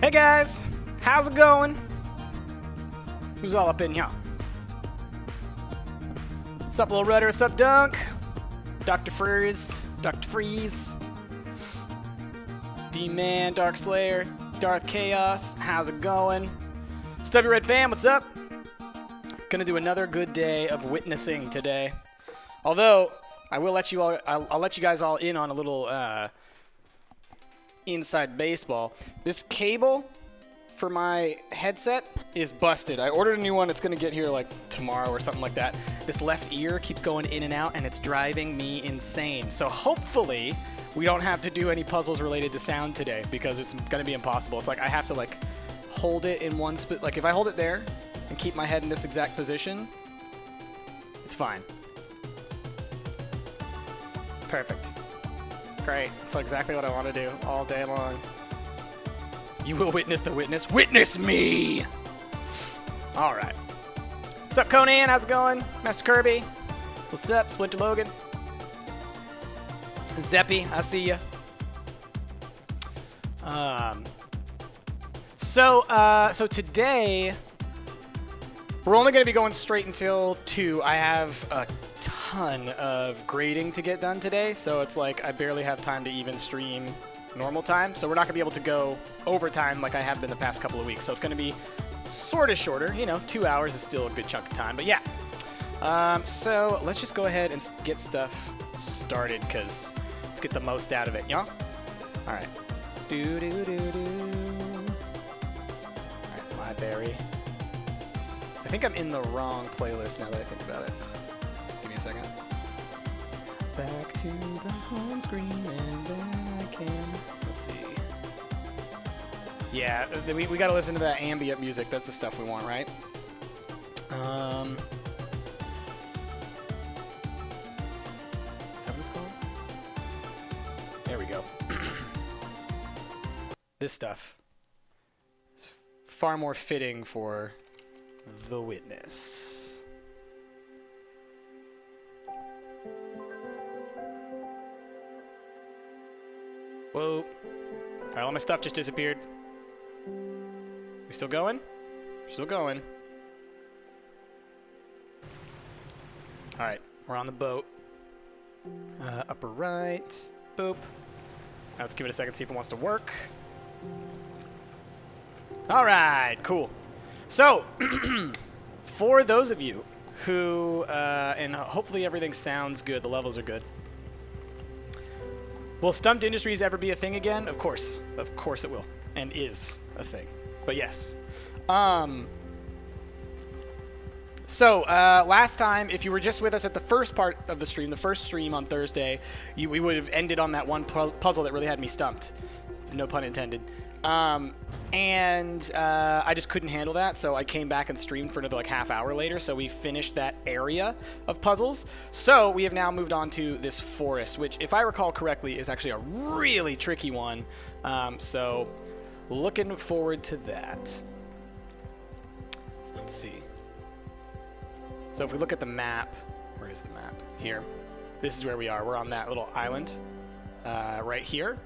Hey guys, how's it going? Who's all up in here? Sup, Little Rudder? Sup, Dunk? Dr. Freeze? Dr. Freeze? D-Man, Dark Slayer, Darth Chaos, how's it going? Stubby Red Fam, what's up? Gonna do another good day of witnessing today. Although, I will let you all, I'll let you guys all in on a little, inside baseball. This cable for my headset is busted. I ordered a new one. It's gonna get here like tomorrow or something like that. This left ear keeps going in and out and it's driving me insane. So hopefully we don't have to do any puzzles related to sound today because it's gonna be impossible. It's like I have to like hold it in one spot. Like if I hold it there and keep my head in this exact position, it's fine. Perfect. Great. That's exactly what I want to do all day long. You will witness the witness. Witness me! Alright. What's up, Conan? How's it going? Master Kirby? What's up, Splinter Logan? Zeppy, I see ya. So today, we're only going to be going straight until 2. I have a ton of grading to get done today, so it's like I barely have time to even stream normal time, so we're not going to be able to go overtime like I have been the past couple of weeks, so it's going to be sort of shorter. You know, 2 hours is still a good chunk of time, but yeah. So let's just go ahead and get stuff started, because let's get the most out of it, y'all. Alright. Alright, Library. I think I'm in the wrong playlist now that I think about it. Give me a second. Back to the home screen and then I can... Let's see. Yeah, we gotta listen to that ambient music. That's the stuff we want, right? Is that what it's called? There we go. This stuff is far more fitting for the witness. Whoa. Alright, all my stuff just disappeared. We still going? We're still going. Alright, we're on the boat. Upper right. Boop. Now let's give it a second, see if it wants to work. Alright, cool. So, for those of you who, and hopefully everything sounds good, the levels are good. Will Stumped Industries ever be a thing again? Of course it will, and is a thing. But yes. Last time, if you were just with us at the first part of the stream, the first stream on Thursday, we would have ended on that one puzzle that really had me stumped. No pun intended. I just couldn't handle that, so I came back and streamed for another like half hour later, so we finished that area of puzzles. So we have now moved on to this forest, which, if I recall correctly, is actually a really tricky one. So looking forward to that. Let's see. So if we look at the map, where is the map? Here. This is where we are. We're on that little island right here.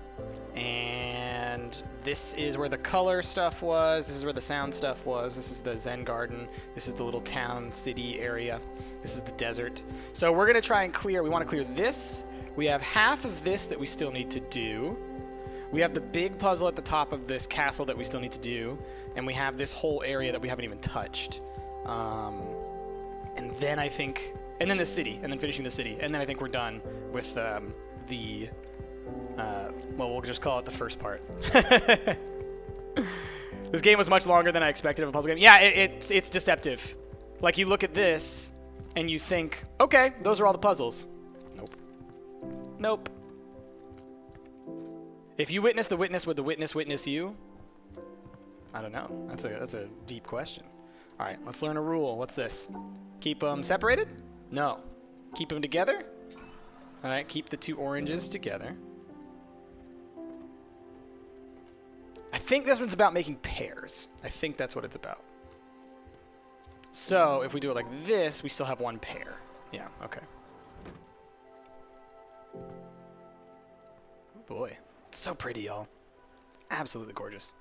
And this is where the color stuff was. This is where the sound stuff was. This is the Zen Garden. This is the little town, city area. This is the desert. So we're going to try and clear. We want to clear this. We have half of this that we still need to do. We have the big puzzle at the top of this castle that we still need to do. And we have this whole area that we haven't even touched. And then I think... And then the city. And then finishing the city. And then I think we're done with well, we'll just call it the first part. This game was much longer than I expected of a puzzle game. Yeah, it's deceptive. Like, you look at this, and you think, okay, those are all the puzzles. Nope. Nope. If you witness the witness, would the witness witness you? I don't know. That's a deep question. All right, let's learn a rule. What's this? Keep them separated? No. Keep them together? All right, keep the two oranges together. I think this one's about making pairs. I think that's what it's about. So, if we do it like this, we still have one pair. Yeah, okay. Oh boy. It's so pretty, y'all. Absolutely gorgeous.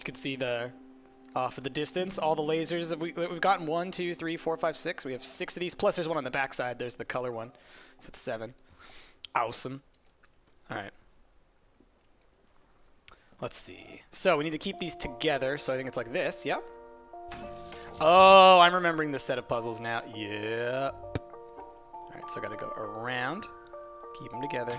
You can see the off of the distance, all the lasers that we've gotten. 1, 2, 3, 4, 5, 6. We have 6 of these. Plus, there's one on the backside. There's the color one. So it's 7. Awesome. All right. Let's see. So we need to keep these together. So I think it's like this. Yep. Oh, I'm remembering this set of puzzles now. Yep. All right. So I got to go around. Keep them together.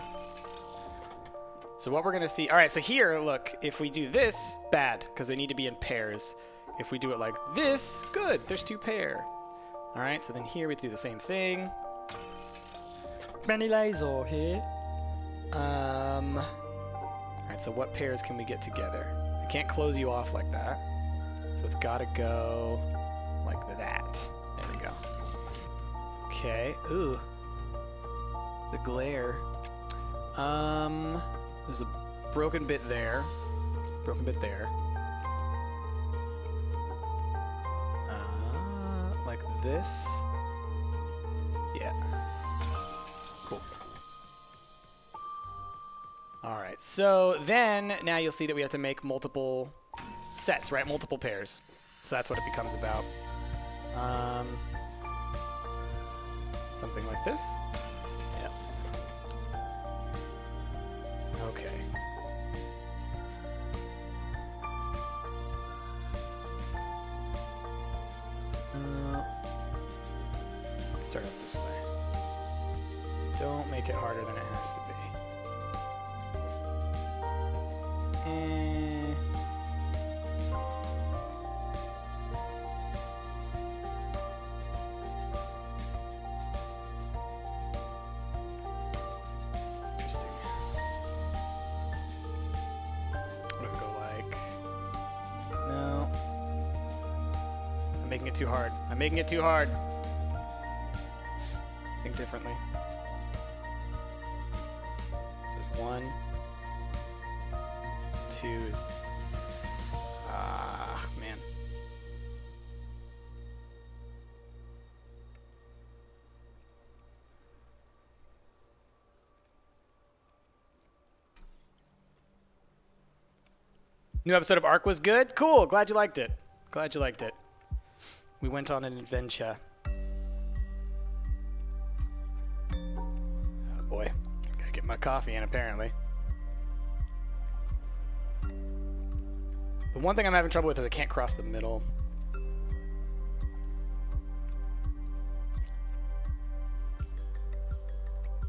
So what we're going to see... All right, so here, look, if we do this, bad, because they need to be in pairs. If we do it like this, good, there's 2 pair. All right, so then here we do the same thing. Many laser here. All right, so what pairs can we get together? I can't close you off like that. So it's got to go like that. There we go. Okay, ooh. The glare. There's a broken bit there. Broken bit there. Like this. Yeah. Cool. Alright, so then, now you'll see that we have to make multiple sets, right? Multiple pairs. So that's what it becomes about. Something like this. Yeah. Okay. Let's start out this way. Don't make it harder than it has to be. Interesting. What do I go like? No. I'm making it too hard. I'm making it too hard. Think differently. So there's 1, 2 is... man. New episode of Ark was good? Cool, glad you liked it. Glad you liked it. We went on an adventure. Oh boy, gotta get my coffee in apparently. The one thing I'm having trouble with is I can't cross the middle.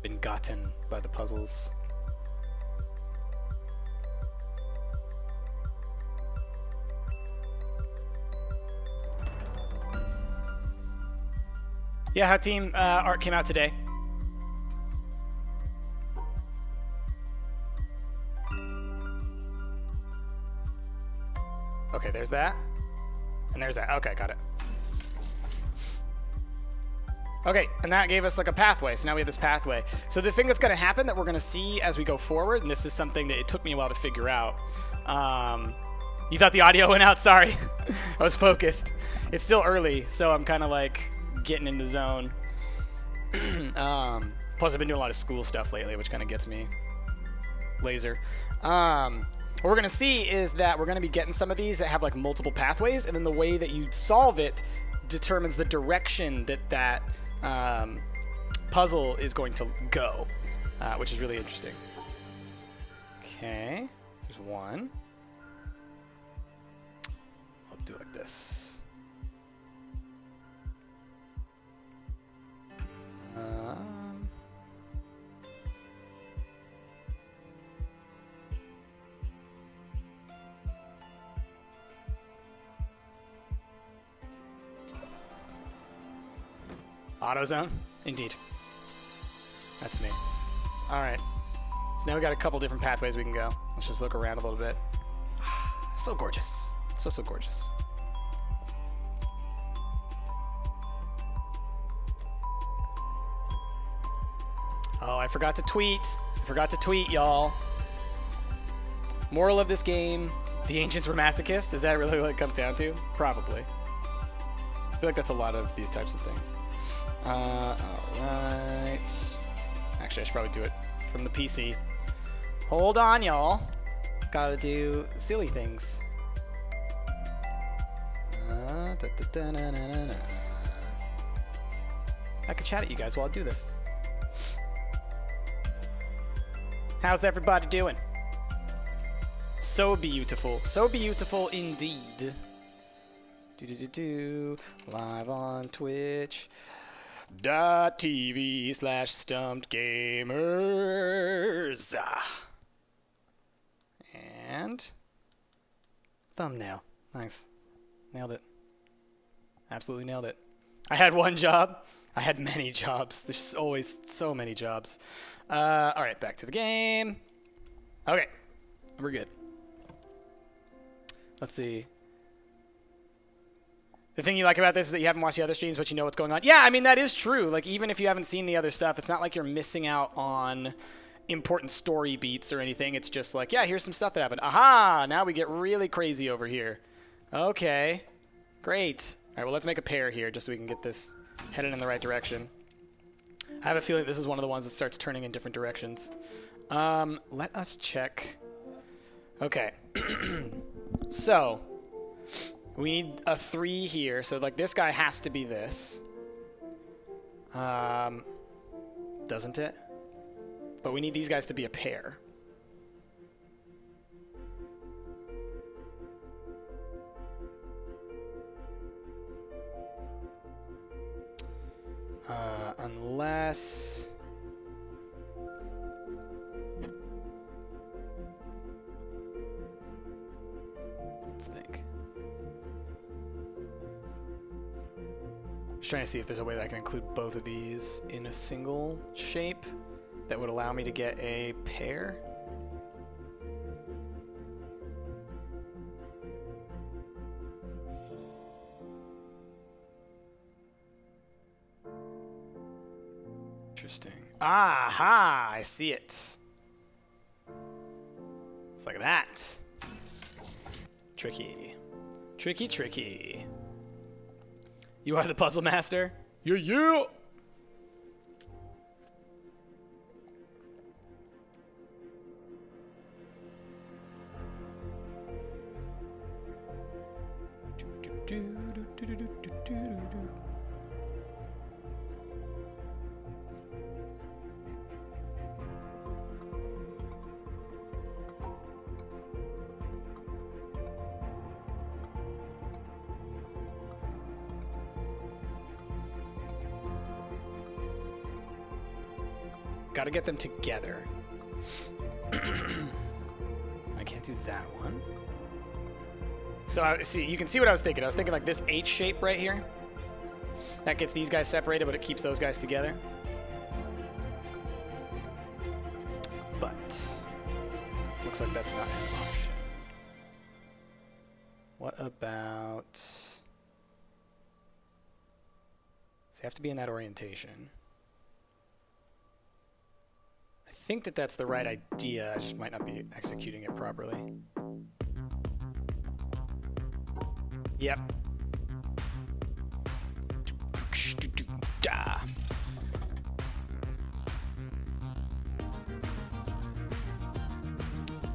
Been gotten by the puzzles. Yeah, how Team Ark came out today. Okay, there's that. And there's that. Okay, got it. Okay, and that gave us like a pathway. So now we have this pathway. So the thing that's going to happen that we're going to see as we go forward, and this is something that it took me a while to figure out. You thought the audio went out? Sorry. I was focused. It's still early, so I'm kind of like getting in the zone. Plus, I've been doing a lot of school stuff lately, which kind of gets me laser. What we're going to see is that we're going to be getting some of these that have like multiple pathways, and then the way that you solve it determines the direction that puzzle is going to go, which is really interesting. Okay, there's 1. I'll do it like this. AutoZone? Indeed. That's me. Alright. So now we got a couple different pathways we can go. Let's just look around a little bit. So gorgeous. So, so gorgeous. Oh, I forgot to tweet. I forgot to tweet, y'all. Moral of this game, the ancients were masochists? Is that really what it comes down to? Probably. I feel like that's a lot of these types of things. Alright. Actually, I should probably do it from the PC. Hold on, y'all. Gotta do silly things. I could chat at you guys while I do this. How's everybody doing? So beautiful. So beautiful indeed. Live on Twitch.tv/stumpedgamers. And thumbnail. Nice. Nailed it. Absolutely nailed it. I had one job. I had many jobs. There's always so many jobs. Alright, back to the game. Okay. We're good. Let's see. The thing you like about this is that you haven't watched the other streams, but you know what's going on. Yeah, I mean, that is true. Like, even if you haven't seen the other stuff, it's not like you're missing out on important story beats or anything. It's just like, yeah, here's some stuff that happened. Aha! Now we get really crazy over here. Okay. Great. All right, well, let's make a pair here just so we can get this headed in the right direction. I have a feeling this is one of the ones that starts turning in different directions. Let us check. Okay. So, we need a 3 here. So, like, this guy has to be this. Doesn't it? But we need these guys to be a pair. Unless... Let's think. Just trying to see if there's a way that I can include both of these in a single shape that would allow me to get a pair. Interesting. Aha! I see it. It's like that. Tricky. Tricky, tricky. You are the puzzle master? Yeah, yeah! Gotta get them together. I can't do that one. So, see, you can see what I was thinking. I was thinking like this H shape right here. That gets these guys separated, but it keeps those guys together. But looks like that's not an option. What about... So they have to be in that orientation. I think that that's the right idea. I just might not be executing it properly. Yep.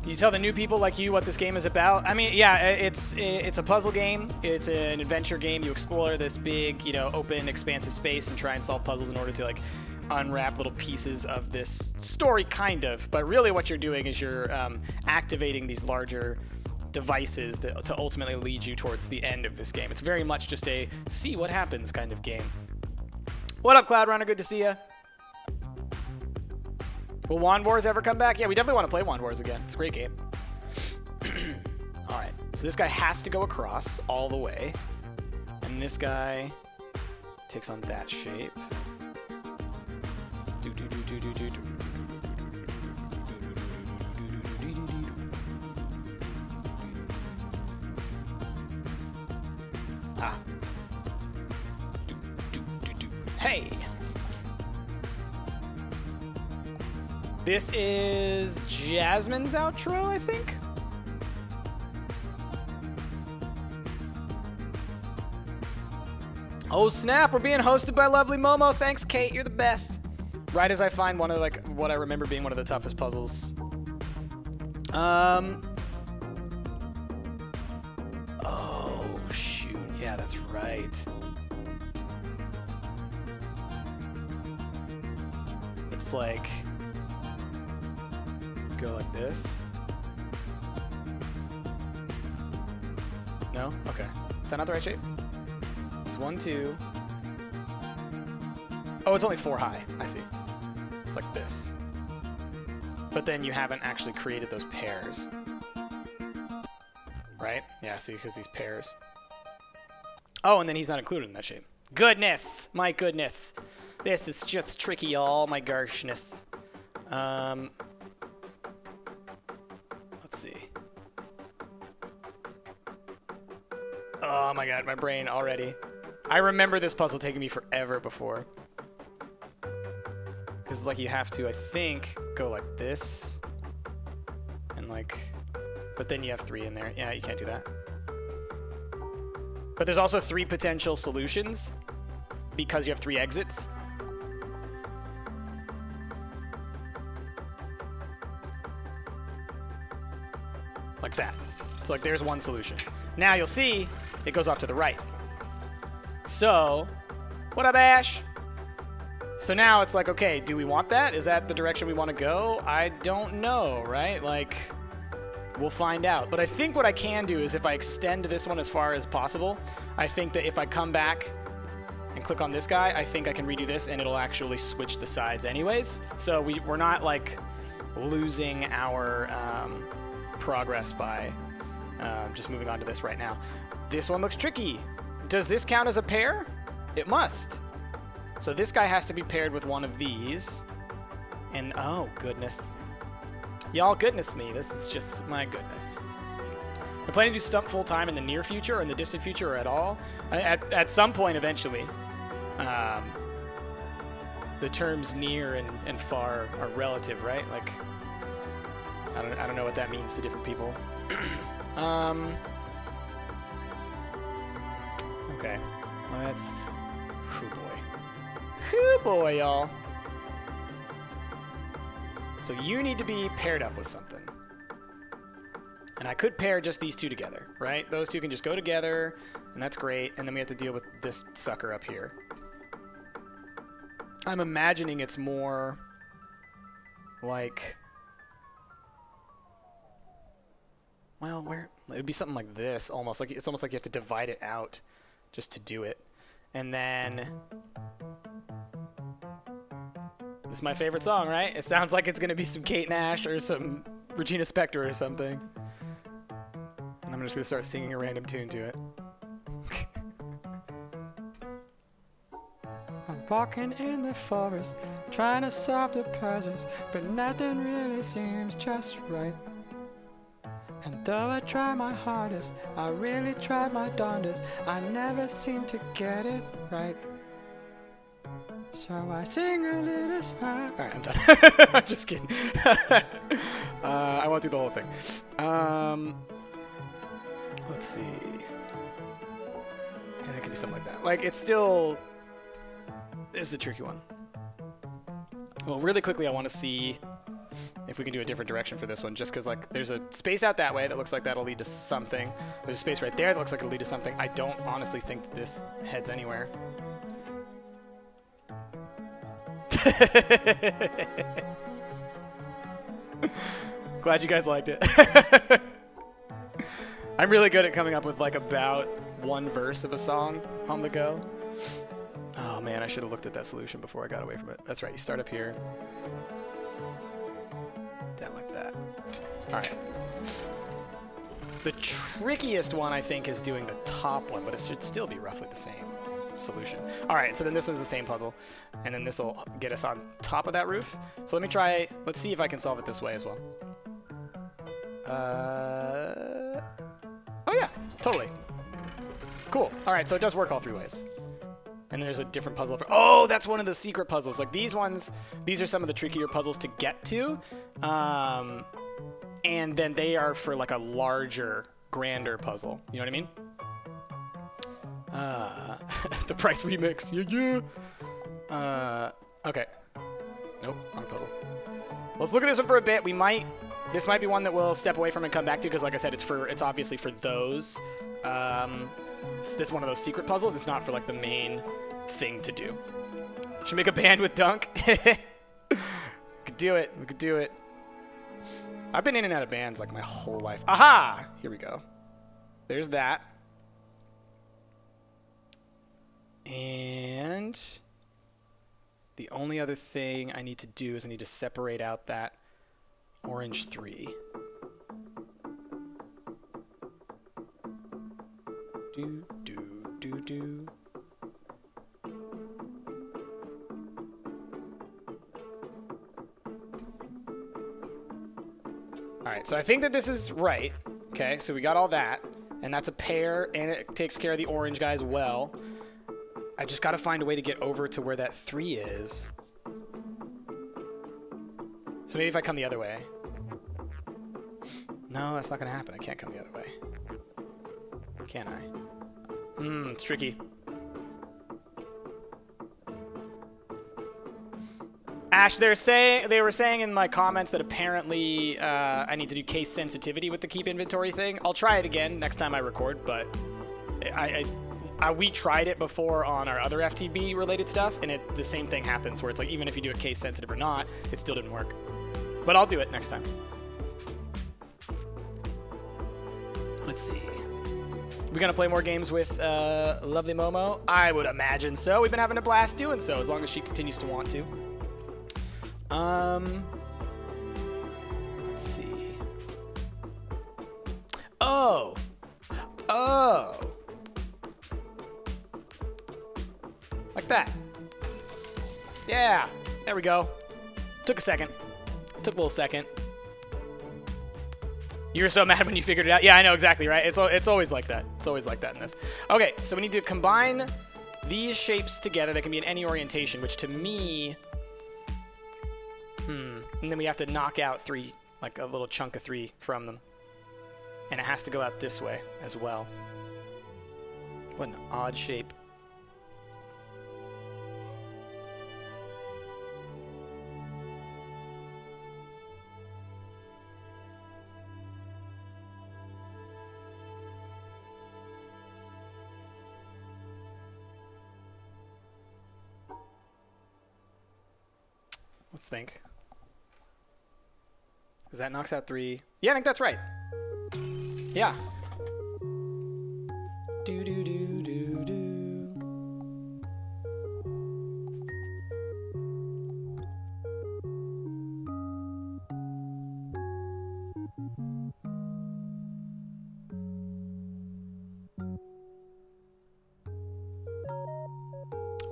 Can you tell the new people like you what this game is about? I mean, yeah, it's a puzzle game. It's an adventure game. You explore this big, you know, open, expansive space and try and solve puzzles in order to, like, unwrap little pieces of this story, kind of. But really what you're doing is you're activating these larger devices that, to ultimately lead you towards the end of this game. It's very much just a see what happens kind of game. What up, Cloud Runner? Good to see ya. Will Wand Wars ever come back? Yeah, we definitely want to play Wand Wars again. It's a great game. Alright, so this guy has to go across all the way. And this guy takes on that shape. Ah. Hey! This is Jasmine's outro, I think? Oh snap, we're being hosted by lovely Momo. Thanks, Kate, you're the best. Right as I find one of, like, what I remember being one of the toughest puzzles. Oh, shoot. Yeah, yeah, that's right. It's like, go like this. No? Okay. Is that not the right shape? It's 1, 2. Oh, it's only 4 high. I see. It's like this. But then you haven't actually created those pairs. Right? Yeah, see, because these pairs. Oh, and then he's not included in that shape. Goodness! My goodness! This is just tricky, y'all. My garshness. Let's see. Oh my god, my brain already. I remember this puzzle taking me forever before. Because it's like you have to, I think, go like this. And like... But then you have 3 in there. Yeah, you can't do that. But there's also 3 potential solutions because you have 3 exits. Like that. So like there's one solution. Now you'll see it goes off to the right. So, what up, Ash? So now it's like, okay, do we want that? Is that the direction we want to go? I don't know, right? Like, we'll find out. But I think what I can do is if I extend this one as far as possible, I think that if I come back and click on this guy, I think I can redo this and it'll actually switch the sides anyways. So we're not like losing our progress by just moving on to this right now. This one looks tricky. Does this count as a pair? It must. So this guy has to be paired with one of these. And oh, goodness. Y'all goodness me. This is just my goodness. I'm planning to do Stump full time in the near future or in the distant future or at all. At some point eventually. The terms near and far are relative, right? Like, I don't know what that means to different people. Okay. Let's... Oh boy. Oh boy, y'all. So you need to be paired up with something. And I could pair just these two together, right? Those two can just go together, and that's great. And then we have to deal with this sucker up here. I'm imagining it's more like... Well, where... It would be something like this, almost. Like it's almost like you have to divide it out just to do it. And then... This is my favorite song, right? It sounds like it's going to be some Kate Nash or some Regina Spektor or something. And I'm just going to start singing a random tune to it. I'm walking in the forest, trying to solve the puzzles, but nothing really seems just right. And though I try my hardest, I really try my darndest, I never seem to get it right. So I sing a little song. Alright, I'm done. I'm just kidding. I won't do the whole thing. Let's see. And it could be something like that. Like, it's still... This is a tricky one. Well, really quickly, I want to see if we can do a different direction for this one, just because, like, there's a space out that way that looks like that'll lead to something. There's a space right there that looks like it'll lead to something. I don't honestly think that this heads anywhere. Glad you guys liked it. I'm really good at coming up with like about one verse of a song on the go. Oh man, I should have looked at that solution before I got away from it. That's right, you start up here. Down like that. Alright. The trickiest one I think is doing the top one, but it should still be roughly the same solution. Alright, so then this one's the same puzzle, and then this will get us on top of that roof. So let me try, let's see if I can solve it this way as well. Oh yeah, totally. Cool. Alright, so it does work all 3 ways. And then there's a different puzzle for, oh, that's one of the secret puzzles. Like these ones, these are some of the trickier puzzles to get to. And then they are for like a larger, grander puzzle. You know what I mean? The Price remix. Yeah, yeah. Okay. Nope, wrong puzzle. Let's look at this one for a bit. This might be one that we'll step away from and come back to because, like I said, it's obviously for those. This is one of those secret puzzles. It's not for like the main thing to do. Should make a band with Dunk. We could do it. We could do it. I've been in and out of bands like my whole life. Aha! Here we go. There's that. And the only other thing I need to do is I need to separate out that orange 3. Do, do, do, do. Alright, so I think that this is right. Okay, so we got all that. And that's a pair, and it takes care of the orange guy as well. I just gotta find a way to get over to where that 3 is. So maybe if I come the other way. No, that's not gonna happen. I can't come the other way. Can I? It's tricky. Ash, they were saying in my comments that apparently I need to do case sensitivity with the keep inventory thing. I'll try it again next time I record, but we tried it before on our other FTB related stuff, and the same thing happens where it's like even if you do it case sensitive or not, it still didn't work. But I'll do it next time. Let's see. We gonna play more games with lovely Momo? I would imagine so. We've been having a blast doing so, as long as she continues to want to. Let's see. Oh. Like that. Yeah, there we go. Took a second. Took a little second. You were so mad when you figured it out. Yeah, I know exactly, right? It's always like that. It's always like that in this. Okay, so we need to combine these shapes together. They can be in any orientation, which to me... And then we have to knock out 3, like a little chunk of 3 from them. And it has to go out this way as well. What an odd shape. Let's think. Because that knocks out 3. Yeah, I think that's right. Yeah. Do do do do do.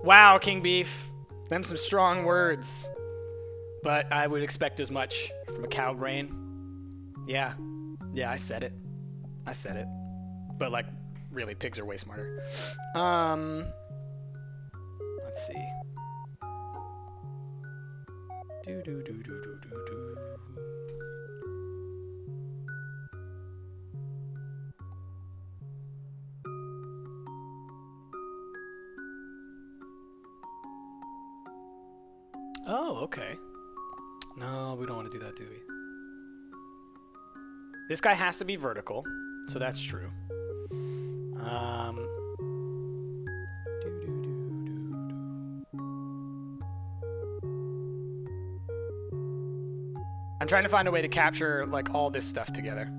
Wow, King Beef. Them some strong words. But I would expect as much from a cow brain. Yeah. Yeah, I said it. I said it. But, like, really, pigs are way smarter. Let's see. Do do do do do do do. Oh, okay. No, we don't want to do that, do we? This guy has to be vertical, so that's true. I'm trying to find a way to capture, like, all this stuff together.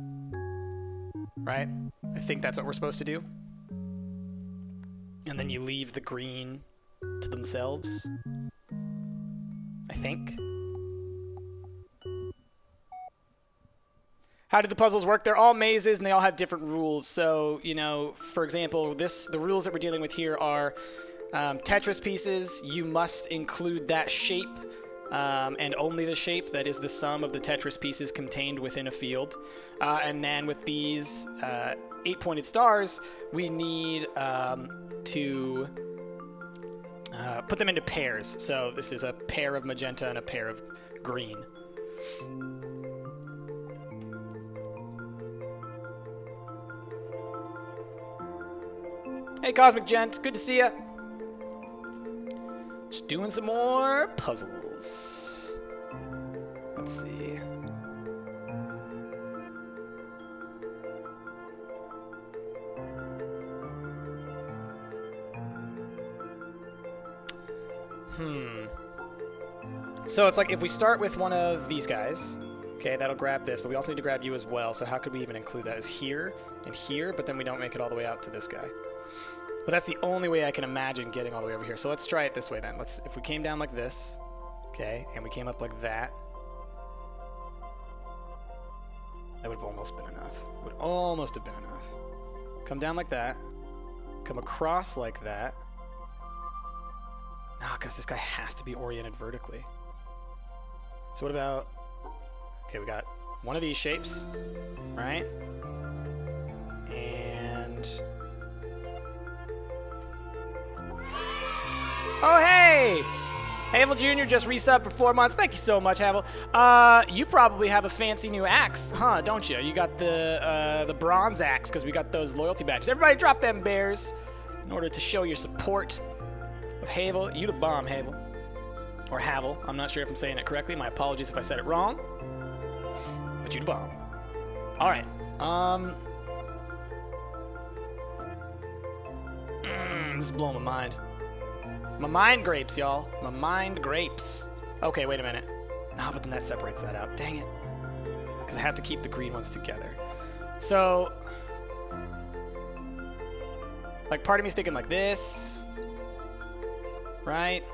Right? I think that's what we're supposed to do. And then you leave the green to themselves. I think. How do the puzzles work? They're all mazes and they all have different rules. So, you know, for example, the rules that we're dealing with here are Tetris pieces. You must include that shape and only the shape that is the sum of the Tetris pieces contained within a field. And then with these 8-pointed stars, we need to put them into pairs. So this is a pair of magenta and a pair of green. Hey, Cosmic Gent. Good to see ya. Just doing some more puzzles. Let's see. So it's like if we start with one of these guys, okay, that'll grab this, but we also need to grab you as well. So how could we even include that? Is here and here, but then we don't make it all the way out to this guy. But that's the only way I can imagine getting all the way over here. So let's try it this way then. If we came down like this, okay, and we came up like that, that would have almost been enough. Would almost have been enough. Come down like that. Come across like that. Nah, because this guy has to be oriented vertically. So what about... Okay, we got one of these shapes, right? And... Oh, hey! Havel Jr. just resubbed for 4 months. Thank you so much, Havel. You probably have a fancy new axe, huh, don't you? You got the bronze axe, because we got those loyalty badges. Everybody drop them bears in order to show your support of Havel. You the bomb, Havel. Or Havel. I'm not sure if I'm saying it correctly. My apologies if I said it wrong. But you the bomb. Alright. This is blowing my mind. My mind grapes, y'all. My mind grapes. Okay, wait a minute. No, but then that separates that out. Dang it. Because I have to keep the green ones together. So... Like, part of me's thinking like this. Right?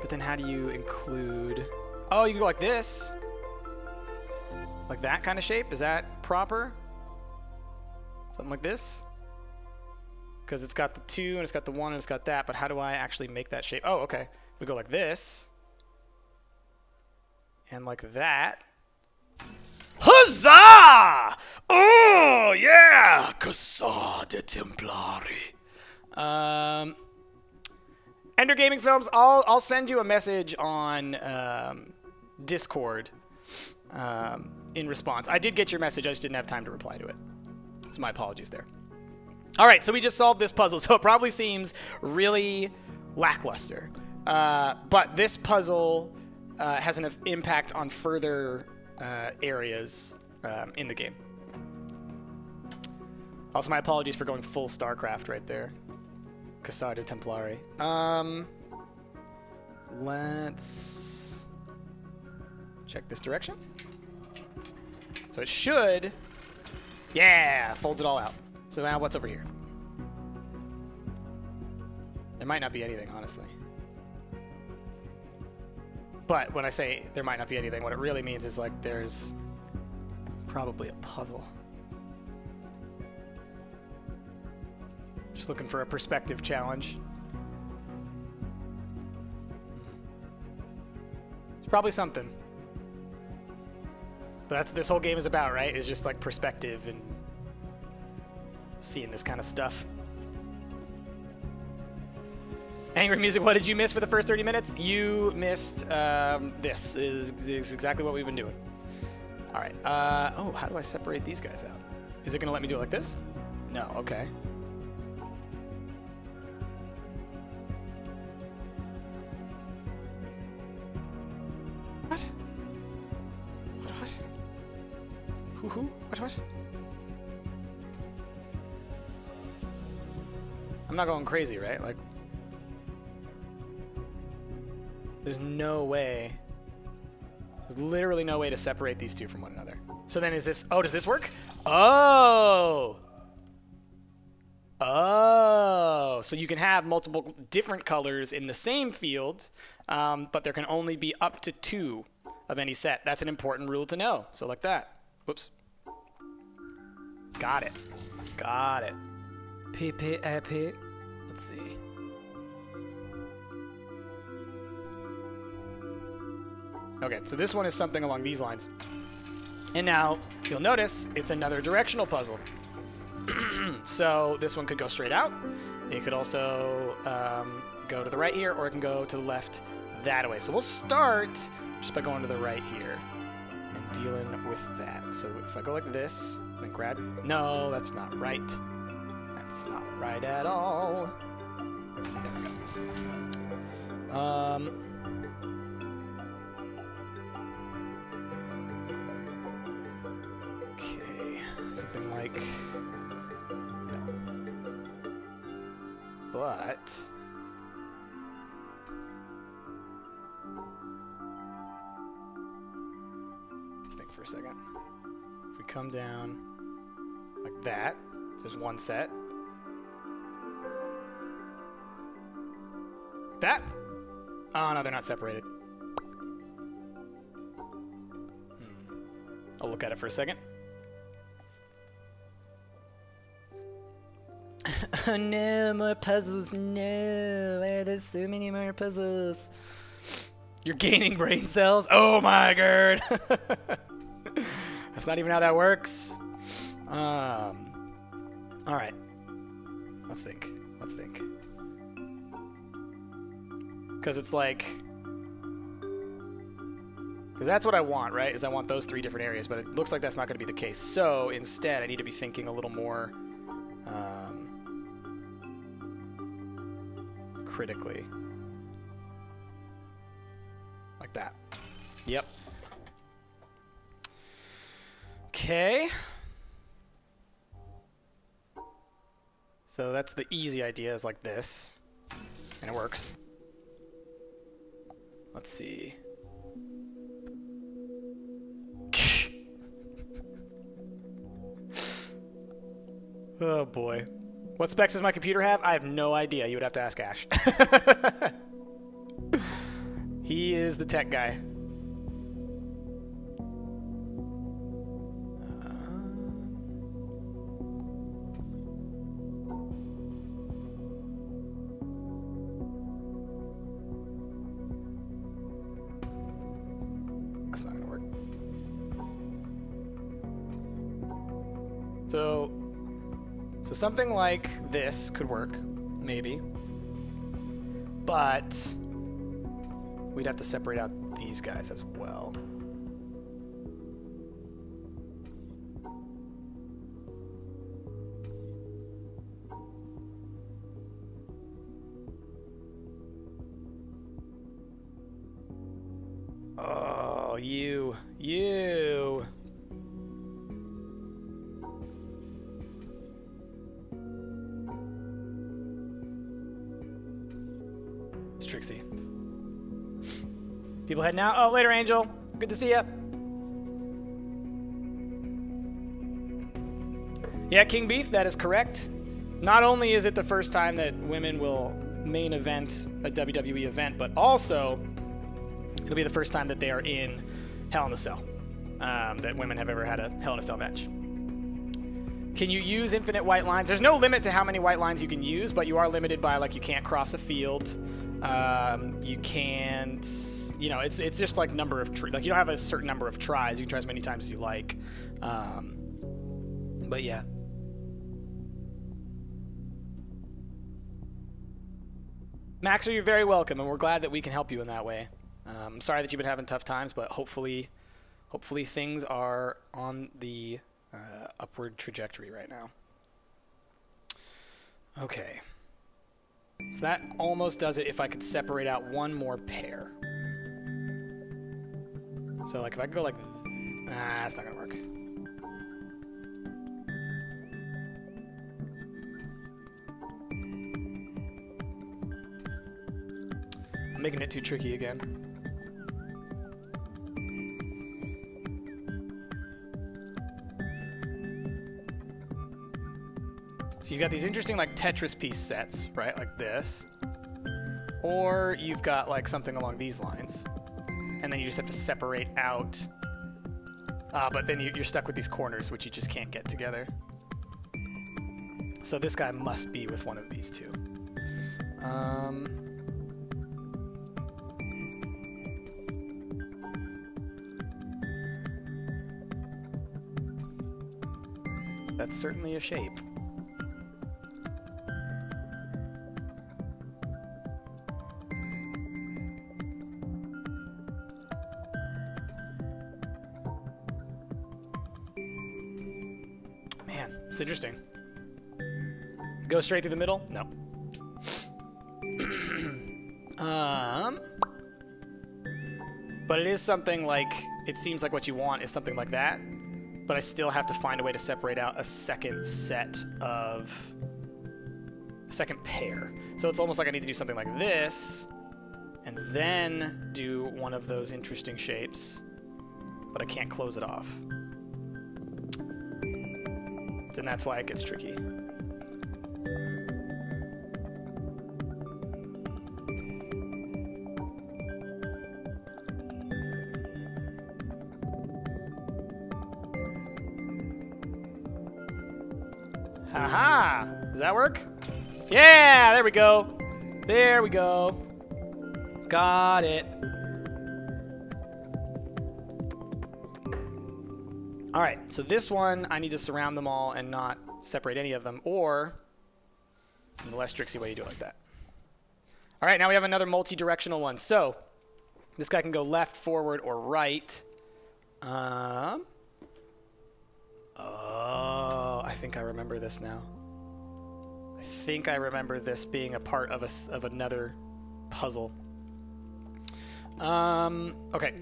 But then how do you include... Oh, you can go like this. Like that kind of shape? Is that proper? Something like this? Because it's got the 2, and it's got the 1, and it's got that, but how do I actually make that shape? Oh, okay. We go like this. And like that. Huzzah! Oh, yeah! Casa de Templari. Ender Gaming Films, I'll send you a message on Discord in response. I did get your message, I just didn't have time to reply to it. So my apologies there. Alright, so we just solved this puzzle, so it probably seems really lackluster. But this puzzle has an impact on further areas in the game. Also, my apologies for going full StarCraft right there. Casa de Templari. Let's check this direction. So it should... Yeah! Folds it all out. So now what's over here? There might not be anything, honestly. But when I say there might not be anything, what it really means is like there's probably a puzzle. Just looking for a perspective challenge. It's probably something. But that's what this whole game is about, right? It's just like perspective and seeing this kind of stuff. Angry Music, what did you miss for the first 30 minutes? You missed this. Is exactly what we've been doing. All right. Oh, how do I separate these guys out? Is it going to let me do it like this? No. Okay. What? What? Who? What? I'm not going crazy, right? Like, there's no way. There's literally no way to separate these two from one another. So then is this... Oh, does this work? Oh! Oh! So you can have multiple different colors in the same field, but there can only be up to 2 of any set. That's an important rule to know. So like that. Whoops. Got it. Got it. PP. Let's see. Okay, so this one is something along these lines. And now, you'll notice, it's another directional puzzle. So this one could go straight out. It could also go to the right here, or it can go to the left that way. So we'll start just by going to the right here and dealing with that. So if I go like this, then grab... No, that's not right. That's not right at all. There we go. Okay, something like... No. But... for a second. If we come down like that, there's one set. That? Oh, no, they're not separated. I'll look at it for a second. Oh no, more puzzles, no. Why are there so many more puzzles? You're gaining brain cells? Oh my god. That's not even how that works. Alright. Let's think. Let's think. Because it's like... Because that's what I want, right? Is I want those 3 different areas, but it looks like that's not going to be the case. So instead, I need to be thinking a little more critically. Like that. Yep. Okay. So that's the easy idea, is like this. And it works. Let's see. Oh boy. What specs does my computer have? I have no idea. You would have to ask Ash. He is the tech guy. That's not gonna work. So something like this could work, maybe. But we'd have to separate out these guys as well. Oh, you. It's Trixie. People heading out. Oh, later, Angel. Good to see ya. Yeah, King Beef, that is correct. Not only is it the first time that women will main event a WWE event, but also it'll be the first time that they are in Hell in a Cell. That women have ever had a Hell in a Cell match. Can you use infinite white lines? There's no limit to how many white lines you can use, but you are limited by, like, you can't cross a field. You can't, you know, it's just like number of, like, you don't have a certain number of tries. You can try as many times as you like. But yeah. Maxer, you're very welcome, and we're glad that we can help you in that way. I'm sorry that you've been having tough times, but hopefully things are on the upward trajectory right now. Okay. So that almost does it if I could separate out one more pair. So, like, if I could go like... it's not going to work. I'm making it too tricky again. So you've got these interesting, like, Tetris piece sets, right? Like this. Or you've got, like, something along these lines. And then you just have to separate out. But then you're stuck with these corners, which you just can't get together. So this guy must be with one of these two. That's certainly a shape. Man, it's interesting. Go straight through the middle? No. But it is something like, it seems like what you want is something like that. But I still have to find a way to separate out a second set of, a second pair. So it's almost like I need to do something like this, and then do one of those interesting shapes. but I can't close it off. And that's why it gets tricky. Haha! Does that work? Yeah, there we go. There we go. Got it. All right, so this one, I need to surround them all and not separate any of them, or in the less tricksy way, you do it like that. All right, now we have another multi-directional one. So this guy can go left, forward, or right. Oh, I think I remember this now. I think I remember this being a part of another puzzle. Okay.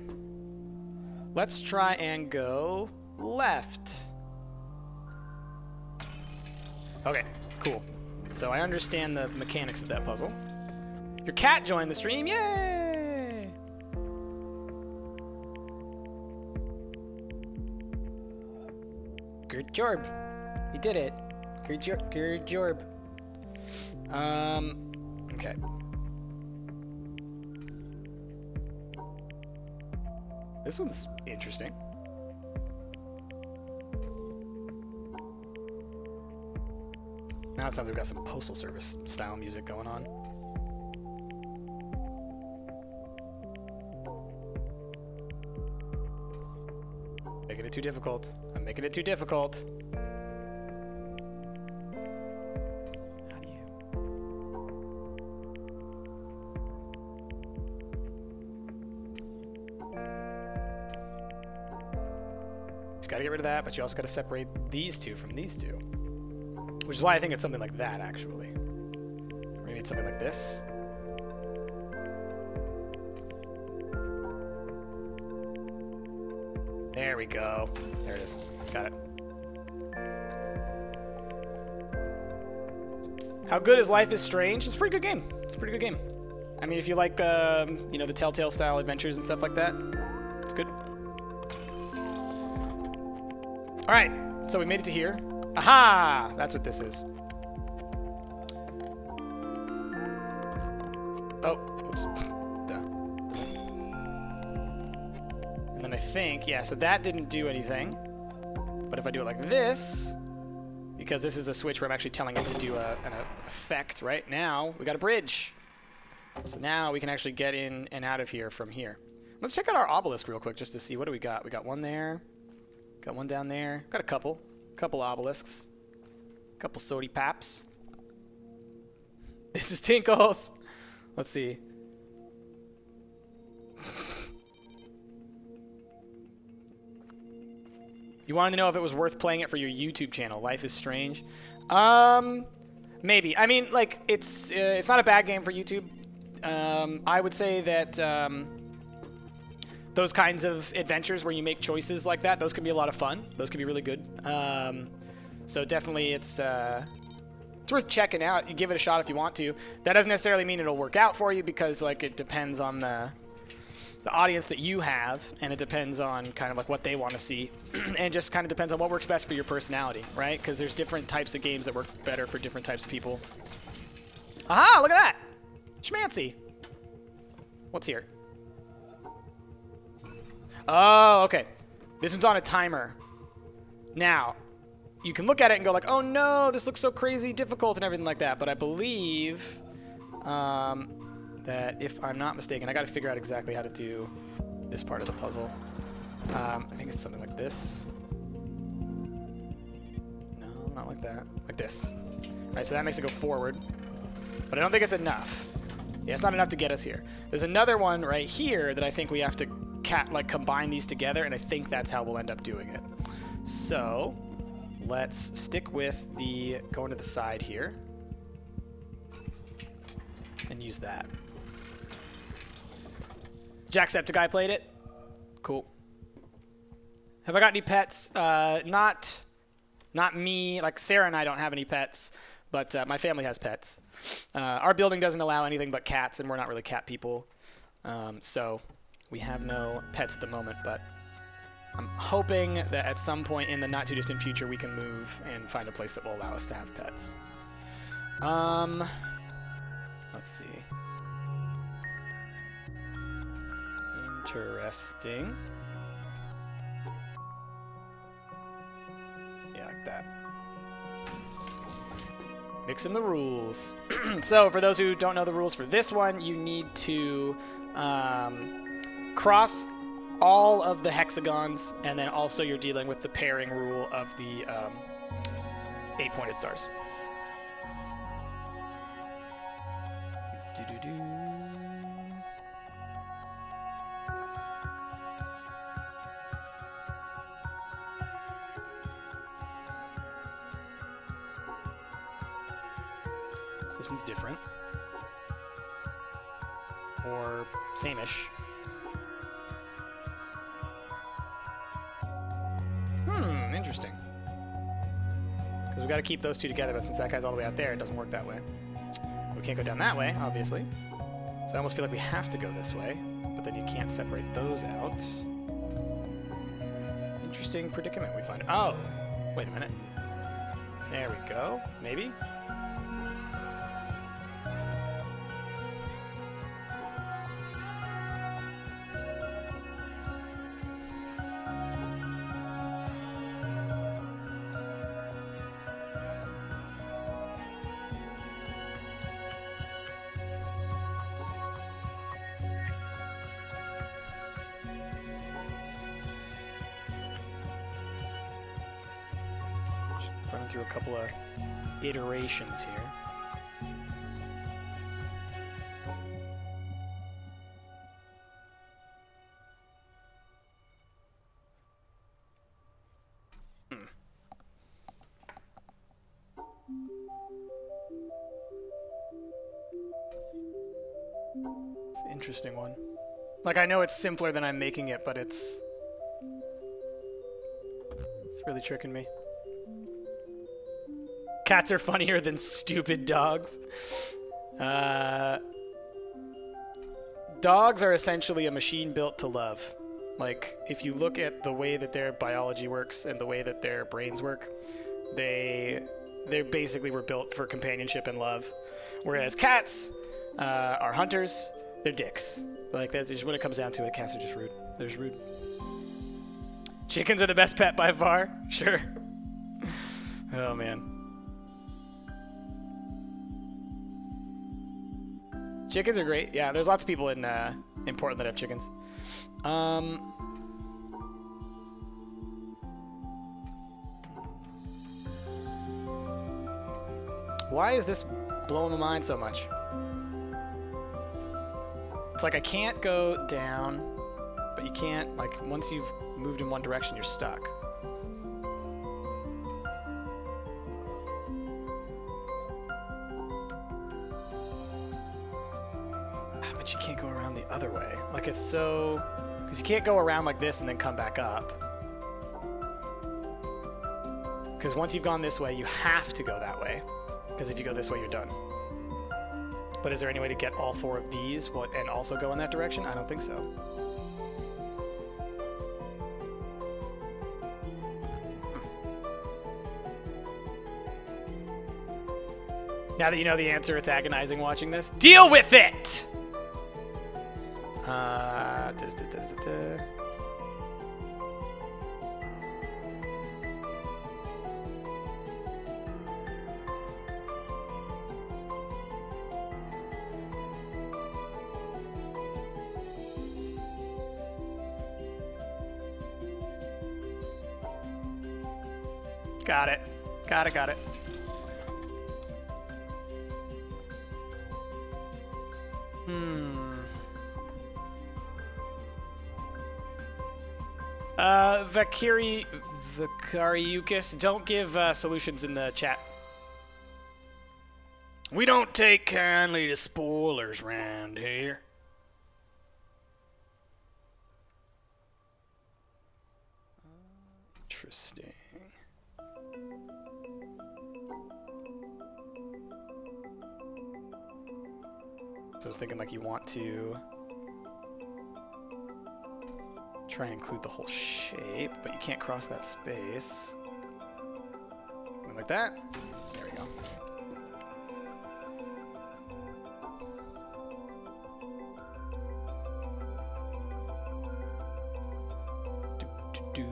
Let's try and go left. Okay, cool. So I understand the mechanics of that puzzle. Your cat joined the stream, yay! Good job. You did it. Good job. Okay. This one's interesting. Now it sounds like we've got some Postal Service style music going on. Making it too difficult. I'm making it too difficult. How do you... Just gotta get rid of that, but you also gotta separate these two from these two. Which is why I think it's something like that, actually. Or maybe it's something like this. There we go. There it is. Got it. How good is Life is Strange? It's a pretty good game. It's a pretty good game. I mean, if you like, you know, the Telltale style adventures and stuff like that, it's good. All right, so we made it to here. Aha! That's what this is. Oh, oops. Duh. And then I think, yeah, so that didn't do anything. But if I do it like this, because this is a switch where I'm actually telling it to do an effect, right? Now, we got a bridge. So now we can actually get in and out of here from here. Let's check out our obelisk real quick just to see what do we got. We got one there. Got one down there. Got a couple obelisks. Couple sody paps. This is Tinkles. Let's see. You wanted to know if it was worth playing it for your YouTube channel, Life is Strange. Maybe. I mean, like, it's not a bad game for YouTube. I would say that those kinds of adventures where you make choices like that, those can be a lot of fun. Those can be really good. So definitely it's worth checking out. You give it a shot if you want to. That doesn't necessarily mean it'll work out for you because, like, it depends on the audience that you have, and it depends on kind of like what they want to see, and just kind of depends on what works best for your personality, right? Because there's different types of games that work better for different types of people. Aha! Look at that! Schmancy! What's here? Oh, okay. This one's on a timer. Now, you can look at it and go like, oh no, this looks so crazy difficult and everything like that, but I believe that if I'm not mistaken, I got to figure out exactly how to do this part of the puzzle. I think it's something like this. No, not like that. Like this. All right, so that makes it go forward, but I don't think it's enough. Yeah, it's not enough to get us here. There's another one right here that I think we have to combine these together, and I think that's how we'll end up doing it. So let's stick with the going to the side here and use that. Jacksepticeye played it. Cool. Have I got any pets? Not me. Like Sarah and I don't have any pets, but my family has pets. Our building doesn't allow anything but cats, and we're not really cat people. So we have no pets at the moment, but I'm hoping that at some point in the not too distant future we can move and find a place that will allow us to have pets. Let's see. Interesting. Yeah, like that. Mixing the rules. So, for those who don't know the rules for this one, you need to cross all of the hexagons, and then also you're dealing with the pairing rule of the 8-pointed stars. So this one's different. Or same-ish. Interesting. Because we've got to keep those two together, but since that guy's all the way out there, it doesn't work that way. We can't go down that way, obviously. So I almost feel like we have to go this way, but then you can't separate those out. Interesting predicament we find. Oh! Wait a minute. There we go. Maybe? Running through a couple of iterations here. It's an interesting one. Like, I know it's simpler than I'm making it, but it's really tricking me. Cats are funnier than stupid dogs. Dogs are essentially a machine built to love. Like, if you look at the way that their biology works and the way that their brains work, they basically were built for companionship and love. Whereas cats are hunters. They're dicks. Like, that's just when it comes down to it, cats are just rude. They're just rude. Chickens are the best pet by far. Sure. Oh, man. Chickens are great. Yeah, there's lots of people in Portland that have chickens. Why is this blowing my mind so much? It's like I can't go down, but you can't, like, once you've moved in one direction, you're stuck. But you can't go around the other way. Like, it's so... Because you can't go around like this and then come back up. Because once you've gone this way, you have to go that way. Because if you go this way, you're done. But is there any way to get all 4 of these and also go in that direction? I don't think so. Now that you know the answer, it's agonizing watching this. Deal with it! Got it. Got it. Vakariukis, don't give solutions in the chat. We don't take kindly to spoilers round here. Interesting. So I was thinking, like, you want to try and include the whole shape, but you can't cross that space. Something like that. There we go. Do.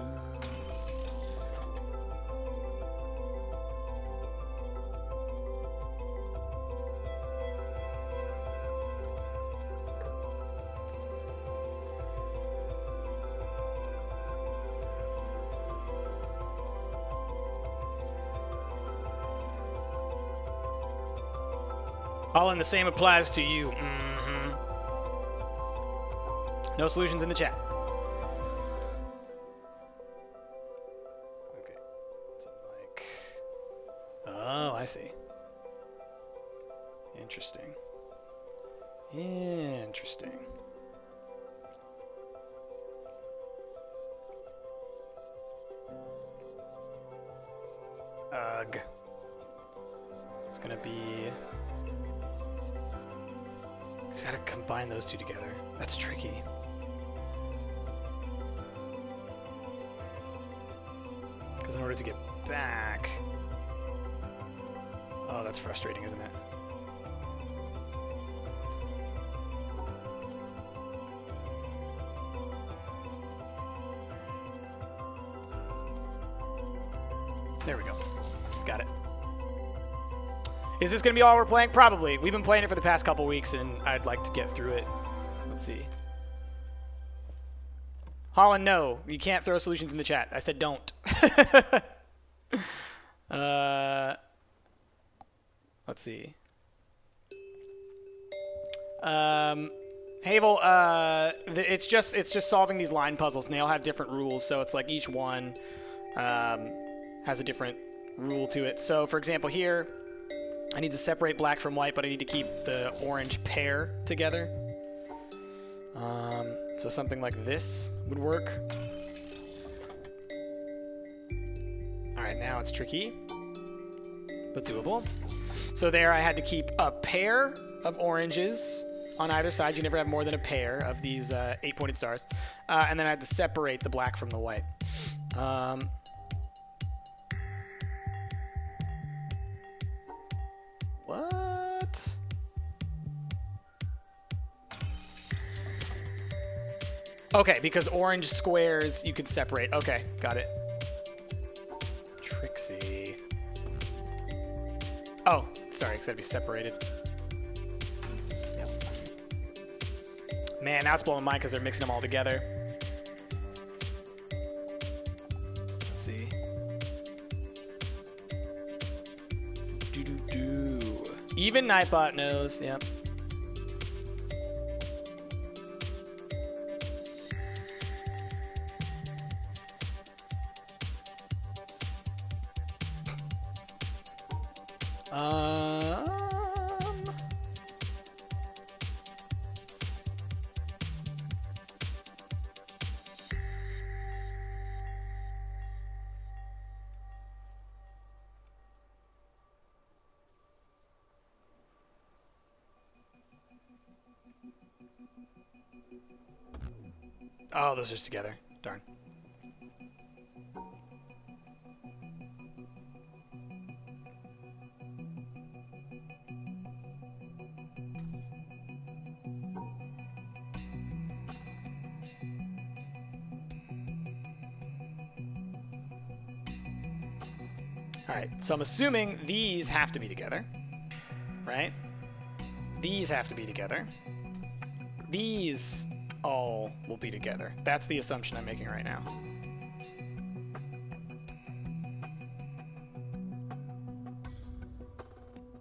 Colin, the same applies to you. No solutions in the chat. Okay. Something like... Oh, I see. Interesting. Interesting. Ugh. It's gonna be... Just gotta combine those two together. That's tricky. Because in order to get back... Oh, that's frustrating, isn't it? There we go. Got it. Is this going to be all we're playing? Probably. We've been playing it for the past couple weeks, and I'd like to get through it. Let's see. Holland, no. You can't throw solutions in the chat. I said don't. Let's see. Havel, it's just solving these line puzzles, and they all have different rules, so it's like each one has a different rule to it. So, for example, here... I need to separate black from white, but I need to keep the orange pair together. So something like this would work. Alright, now it's tricky, but doable. So there I had to keep a pair of oranges on either side. You never have more than a pair of these 8-pointed stars. And then I had to separate the black from the white. What? Okay, because orange squares you could separate. Okay, got it. Trixie. Oh, sorry, it's gotta be separated. Yep. Man, now it's blowing my mind because they're mixing them all together. Let's see. Even Nightbot knows, yep. Oh, those are just together. Darn. All right, so I'm assuming these have to be together, right? These have to be together. These all will be together. That's the assumption I'm making right now.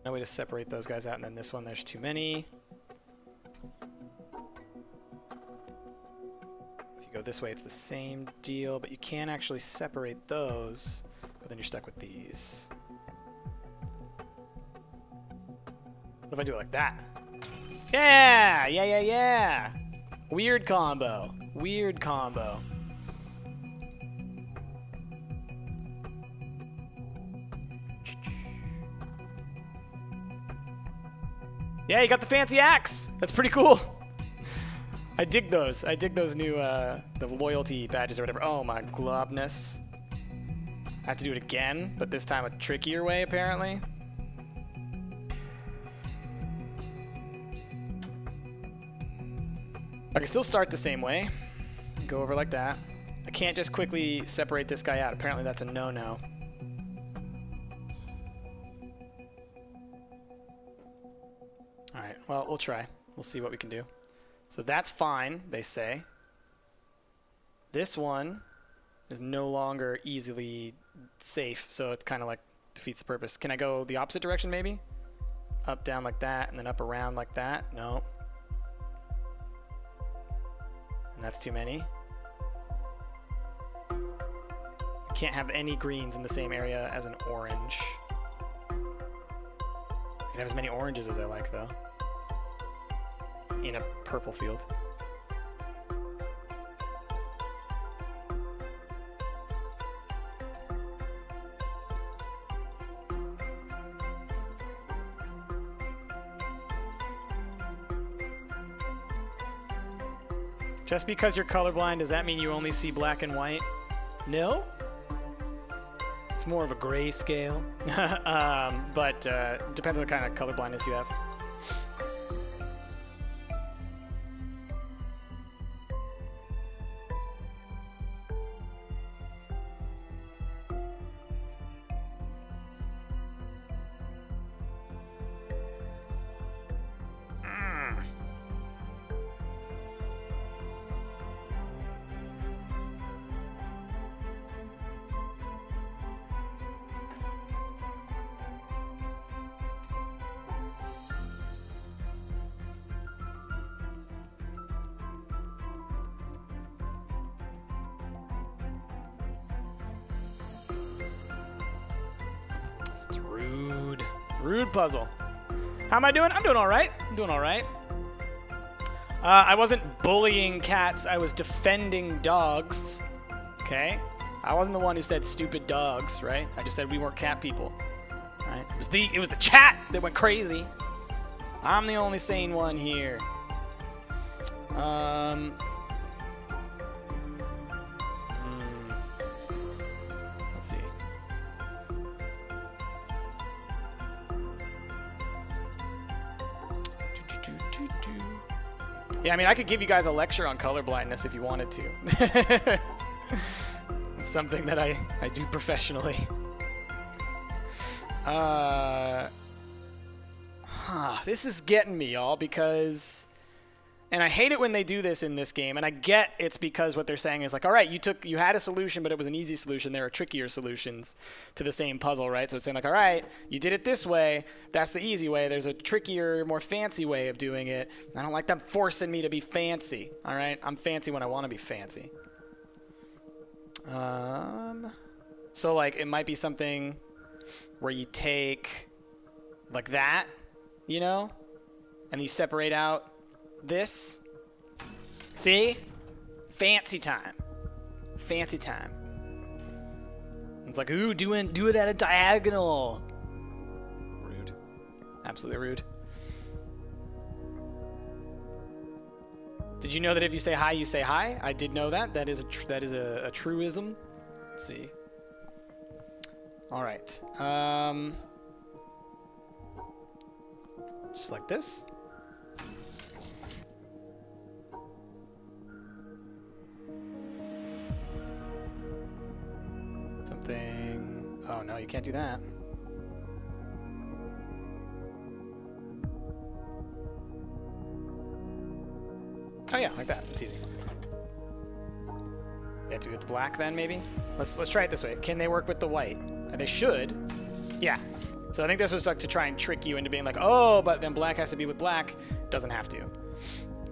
No way to separate those guys out, and then this one, there's too many. If you go this way, it's the same deal, but you can actually separate those, but then you're stuck with these. What if I do it like that? Yeah! Yeah, yeah, yeah! Weird combo. Weird combo. Yeah, you got the fancy axe. That's pretty cool. I dig those. I dig those new, the loyalty badges or whatever. Oh my globness. I have to do it again, but this time a trickier way, apparently. I can still start the same way. Go over like that. I can't just quickly separate this guy out. Apparently that's a no-no. Alright, well, we'll try. We'll see what we can do. So that's fine, they say. This one is no longer easily safe, so it kind of like defeats the purpose. Can I go the opposite direction maybe? Up, down like that, and then up around like that? No. And that's too many. I can't have any greens in the same area as an orange. I can have as many oranges as I like, though. In a purple field. Just because you're colorblind, does that mean you only see black and white? No? It's more of a gray scale. But depends on the kind of colorblindness you have. It's rude. Rude puzzle. How am I doing? I'm doing all right. I'm doing all right. I wasn't bullying cats. I was defending dogs. Okay? I wasn't the one who said stupid dogs, right? I just said we weren't cat people. Right? It was the chat that went crazy. I'm the only sane one here. Let's see. Yeah, I mean, I could give you guys a lecture on color blindness if you wanted to. It's something that I do professionally. This is getting me, y'all, because... And I hate it when they do this in this game, and I get it's because what they're saying is like, all right, you had a solution, but it was an easy solution. There are trickier solutions to the same puzzle, right? So it's saying like, all right, you did it this way. That's the easy way. There's a trickier, more fancy way of doing it. I don't like them forcing me to be fancy, all right? I'm fancy when I want to be fancy. So like it might be something where you take like that, you know, and you separate out this. See? Fancy time. Fancy time. It's like, ooh, do it at a diagonal. Rude. Absolutely rude. Did you know that if you say hi, you say hi? I did know that. That is a truism. Let's see. All right. Just like this. Something. Oh no, you can't do that. Oh yeah, like that. It's easy. They have to be with the black then, maybe? Let's try it this way. Can they work with the white? They should. Yeah. So I think this was like to try and trick you into being like, oh, but then black has to be with black. Doesn't have to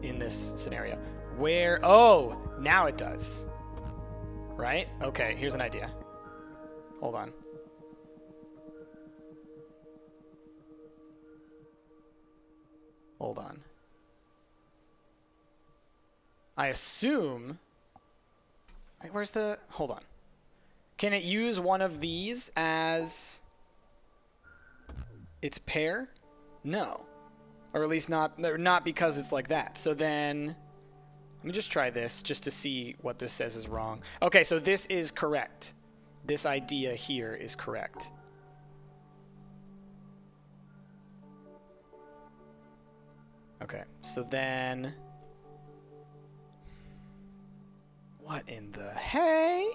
in this scenario. Where? Oh, now it does. Right? Okay, here's an idea. Hold on. Hold on. I assume... Where's the... Hold on. Can it use one of these as its pair? No. Or at least not because it's like that. So then Let me just try this just to see what this says is wrong. Okay, so this is correct. This idea here is correct. Okay, so then... What in the hey?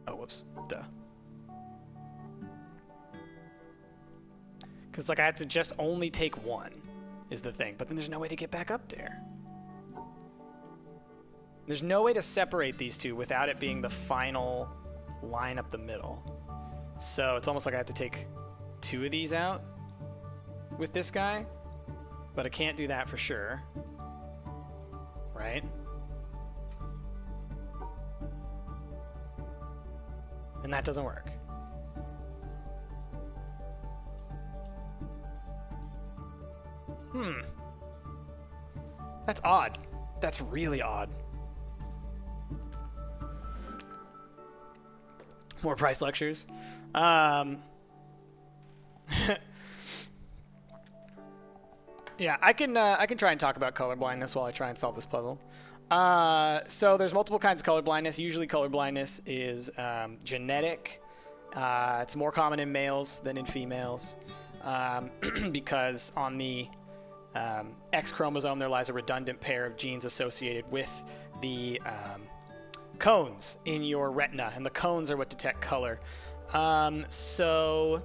Oh, whoops. Duh. Because, like, I have to just only take one, is the thing. But then there's no way to get back up there. There's no way to separate these two without it being the final line up the middle. So it's almost like I have to take two of these out with this guy. But I can't do that for sure. Right? And that doesn't work. That's odd. That's really odd. More price lectures. Yeah, I can try and talk about color blindness while I try and solve this puzzle. So there's multiple kinds of color blindness. Usually color blindness is genetic. It's more common in males than in females because on the X chromosome there lies a redundant pair of genes associated with the cones in your retina, and the cones are what detect color. So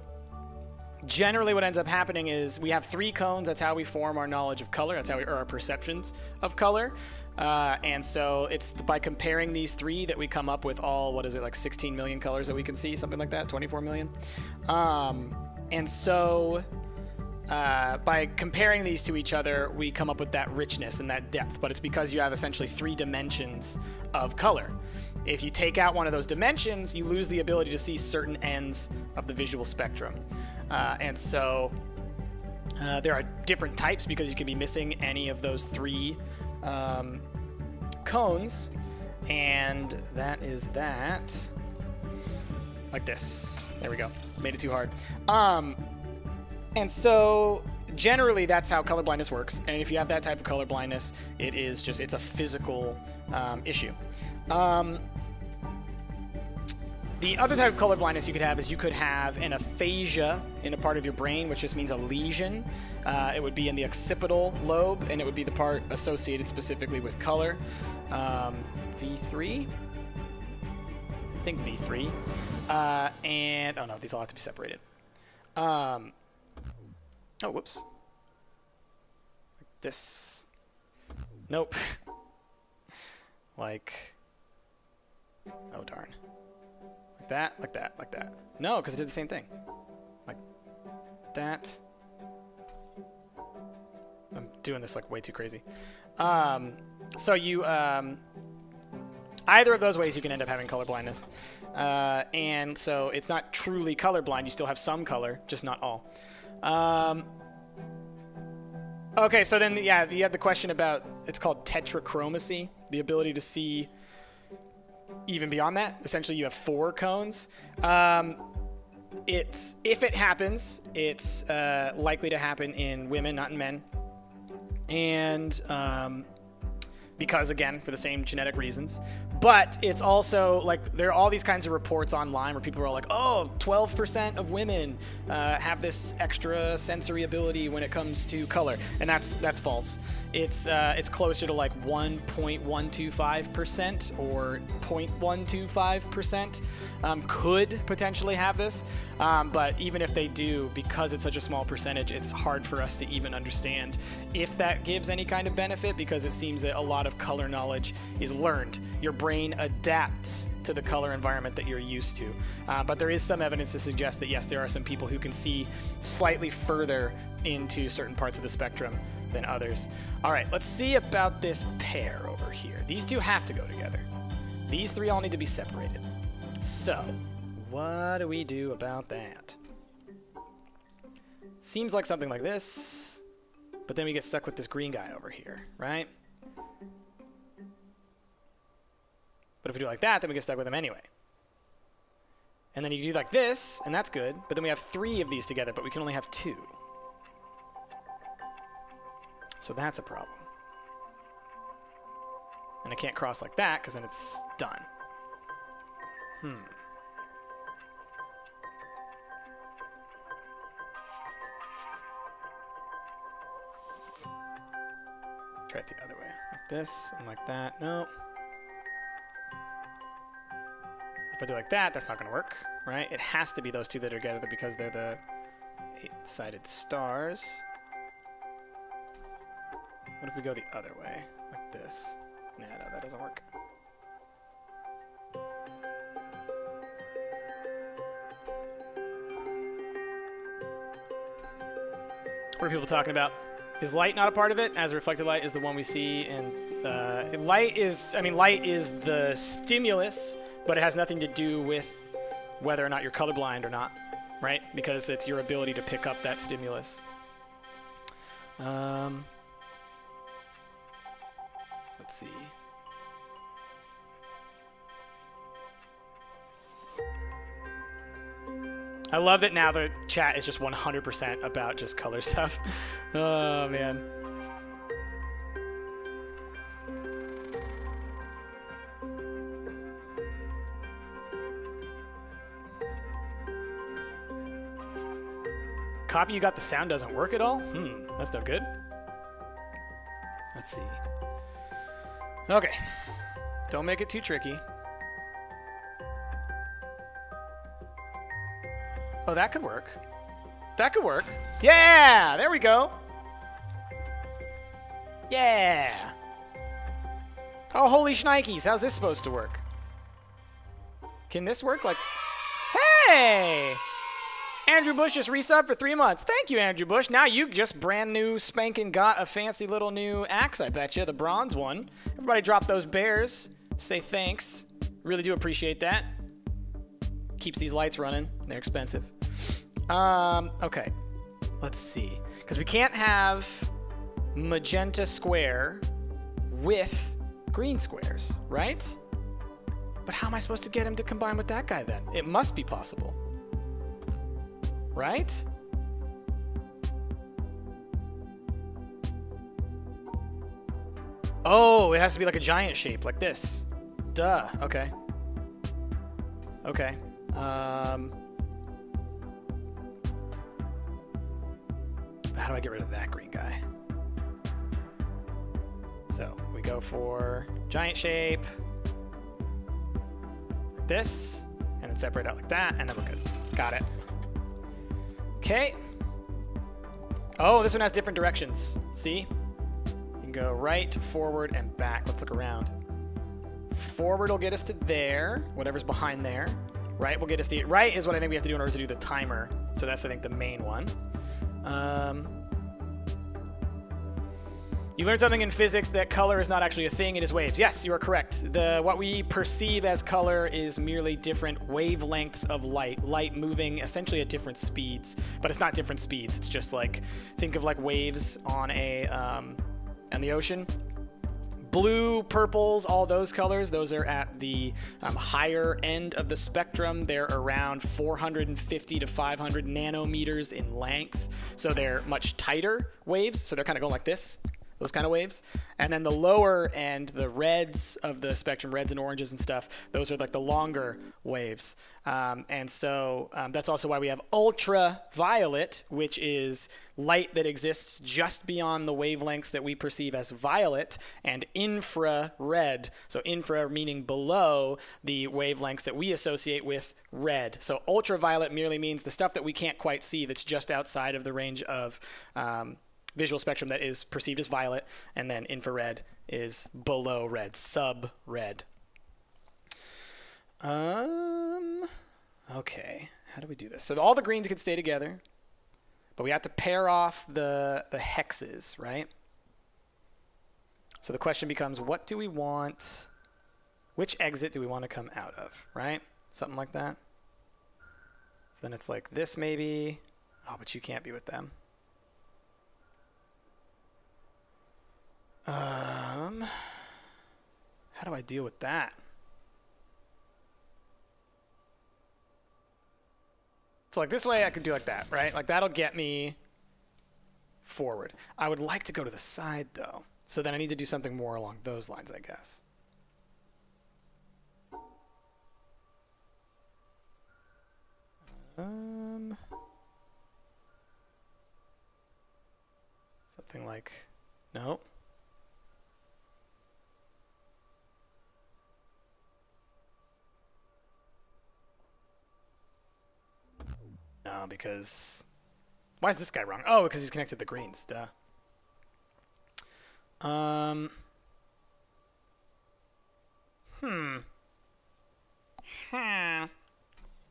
generally what ends up happening is we have 3 cones. That's how we form our knowledge of color. That's how we, or our perceptions of color. And so it's by comparing these 3 that we come up with all, what is it, like 16 million colors that we can see, something like that, 24 million. And so by comparing these to each other, we come up with that richness and that depth, but it's because you have essentially 3 dimensions of color. If you take out one of those dimensions, you lose the ability to see certain ends of the visual spectrum. And so there are different types because you can be missing any of those 3 cones, and that is that. Like this. There we go. Made it too hard. And so generally that's how color blindness works. And if you have that type of color blindness, it is just, it's a physical issue. The other type of color blindness you could have is you could have an aphasia in a part of your brain, which just means a lesion. It would be in the occipital lobe, and it would be the part associated specifically with color. V3? I think V3. And, oh no, these all have to be separated. Oh, whoops. Like this. Nope. Like, oh darn. Like that, like that, like that. No, because it did the same thing. Like that. I'm doing this like way too crazy. So you, either of those ways you can end up having color blindness. And so it's not truly colorblind. You still have some color, just not all. Okay, so then, yeah, you had the question about, it's called tetrachromacy, the ability to see even beyond that. Essentially, you have 4 cones. If it happens, it's likely to happen in women, not in men. And because, again, for the same genetic reasons. But it's also, like, there are all these kinds of reports online where people are like, oh, 12% of women have this extra sensory ability when it comes to color. And that's false. It's closer to, like, 1.125% or 0.125% could potentially have this. But even if they do, because it's such a small percentage, it's hard for us to even understand if that gives any kind of benefit, because it seems that a lot of color knowledge is learned. Your brain adapts to the color environment that you're used to. But there is some evidence to suggest that, yes, there are some people who can see slightly further into certain parts of the spectrum than others. All right, let's see about this pair over here. These 2 have to go together. These 3 all need to be separated. So, what do we do about that? Seems like something like this, but then we get stuck with this green guy over here, right? But if we do it like that, then we get stuck with him anyway. And then you do like this, and that's good. But then we have 3 of these together, but we can only have 2. So that's a problem. And I can't cross like that, because then it's done. Try it the other way. Like this, and like that. No. If I do like that, that's not going to work, right? It has to be those 2 that are together because they're the 8-sided stars. What if we go the other way, like this? Nah, no, that doesn't work. What are people talking about? Is light not a part of it? As reflected light is the one we see, and light is the stimulus, but it has nothing to do with whether or not you're colorblind or not, right? Because it's your ability to pick up that stimulus. Let's see. I love that now the chat is just 100% about just color stuff. Oh, man. Copy, you got the sound doesn't work at all? That's no good. Let's see. Okay. Don't make it too tricky. Oh, that could work. That could work. Yeah! There we go. Yeah! Oh, holy shnikes. How's this supposed to work? Can this work? Like, hey! Andrew Bush just resubbed for 3 months. Thank you, Andrew Bush. Now you just brand new spanking got a fancy little new axe, I bet you. The bronze one. Everybody drop those bears. Say thanks. Really do appreciate that. Keeps these lights running. They're expensive. Okay. Let's see. Because we can't have magenta square with green squares, right? But how am I supposed to get him to combine with that guy then? It must be possible. Right? Oh, it has to be like a giant shape, like this. Duh. Okay. Okay. How do I get rid of that green guy? So we go for giant shape, like this, and then separate out like that, and then we're good. Got it. Okay. Oh, this one has different directions. See? You can go right, forward, and back. Let's look around. Forward will get us to there, whatever's behind there. Right will get us to... Right is what I think we have to do in order to do the timer. So that's, I think, the main one. You learned something in physics that color is not actually a thing, it is waves. Yes, you are correct. What we perceive as color is merely different wavelengths of light. Light moving essentially at different speeds, but it's not different speeds. It's just like, think of like waves on the ocean. Blue, purples, all those colors, those are at the higher end of the spectrum. They're around 450 to 500 nanometers in length. So they're much tighter waves. So they're kind of going like this. Those kind of waves. And then the lower end, the reds of the spectrum, reds and oranges and stuff, those are like the longer waves. And so that's also why we have ultraviolet, which is light that exists just beyond the wavelengths that we perceive as violet, and infrared. So infra meaning below the wavelengths that we associate with red. So ultraviolet merely means the stuff that we can't quite see that's just outside of the range of visual spectrum that is perceived as violet, and then infrared is below red, sub-red. Okay, how do we do this? So all the greens can stay together, but we have to pair off the hexes, right? So the question becomes, what do we want, which exit do we want to come out of, right? Something like that. So then it's like this maybe. Oh, but you can't be with them. How do I deal with that? So like this way I could do like that, right? Like that'll get me forward. I would like to go to the side though. So then I need to do something more along those lines, I guess. Something like, no. No, because why is this guy wrong? Oh, because he's connected to the greens. Duh.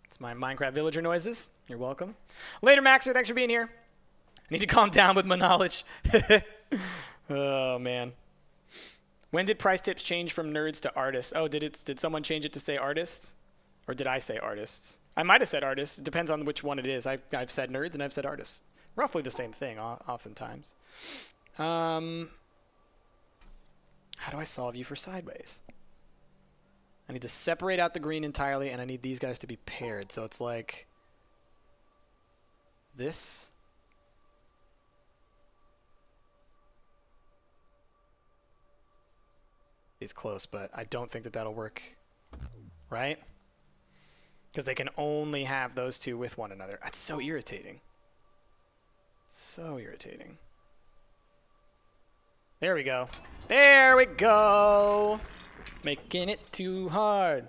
It's my Minecraft villager noises. You're welcome. Later, Maxer. Thanks for being here. I need to calm down with my knowledge. Oh man. When did price tips change from nerds to artists? Oh, did someone change it to say artists? Or did I say artists? I might have said artists. It depends on which one it is. I've said nerds and I've said artists. Roughly the same thing, oftentimes. How do I solve you for sideways? I need to separate out the green entirely, and I need these guys to be paired. So it's like this. It's close, but I don't think that that'll work, right? Because they can only have those two with one another. That's so irritating. So irritating. There we go. There we go. Making it too hard.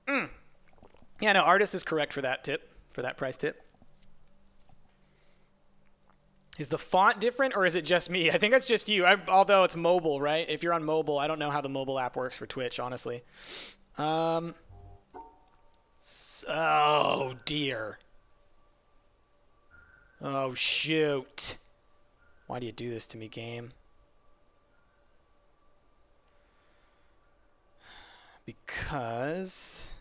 Yeah, no, artist is correct for that tip, for that price tip. Is the font different, or is it just me? I think that's just you, although it's mobile, right? If you're on mobile, I don't know how the mobile app works for Twitch, honestly. Oh, dear. Oh, shoot. Why do you do this to me, game? Because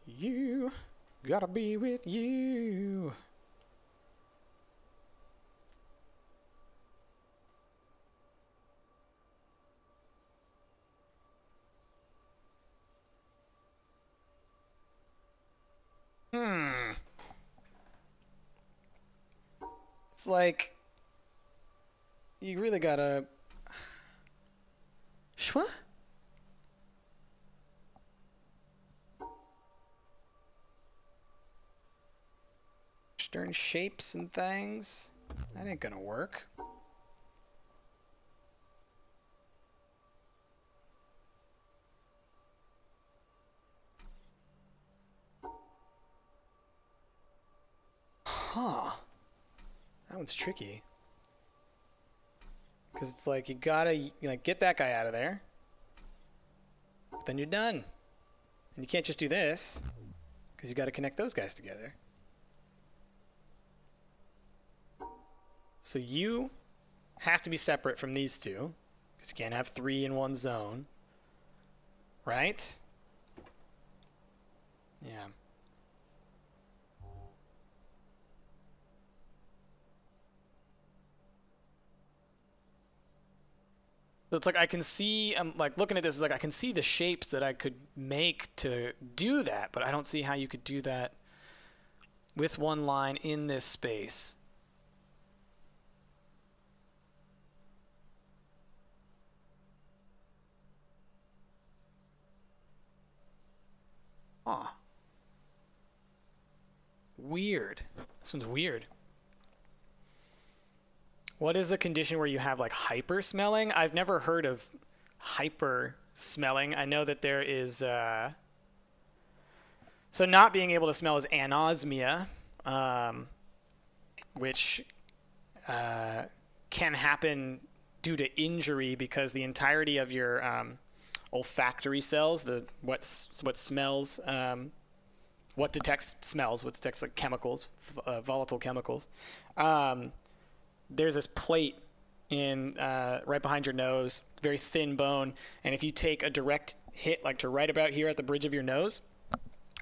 you gotta be with you. It's like you really gotta. What? Stern shapes and things. That ain't gonna work. Huh. That one's tricky. Because it's like you gotta like get that guy out of there. But then you're done. And you can't just do this. Because you gotta connect those guys together. So you have to be separate from these two. Because you can't have three in one zone. Right? Yeah. So it's like I can see, I'm like looking at this, it's like I can see the shapes that I could make to do that, but I don't see how you could do that with one line in this space. Huh. Weird. This one's weird. What is the condition where you have like hyper smelling? I've never heard of hyper smelling. I know that there is so not being able to smell is anosmia, which can happen due to injury because the entirety of your olfactory cells, what smells, what detects smells, what detects like chemicals, volatile chemicals. There's this plate in right behind your nose, very thin bone, and if you take a direct hit, like to right about here at the bridge of your nose,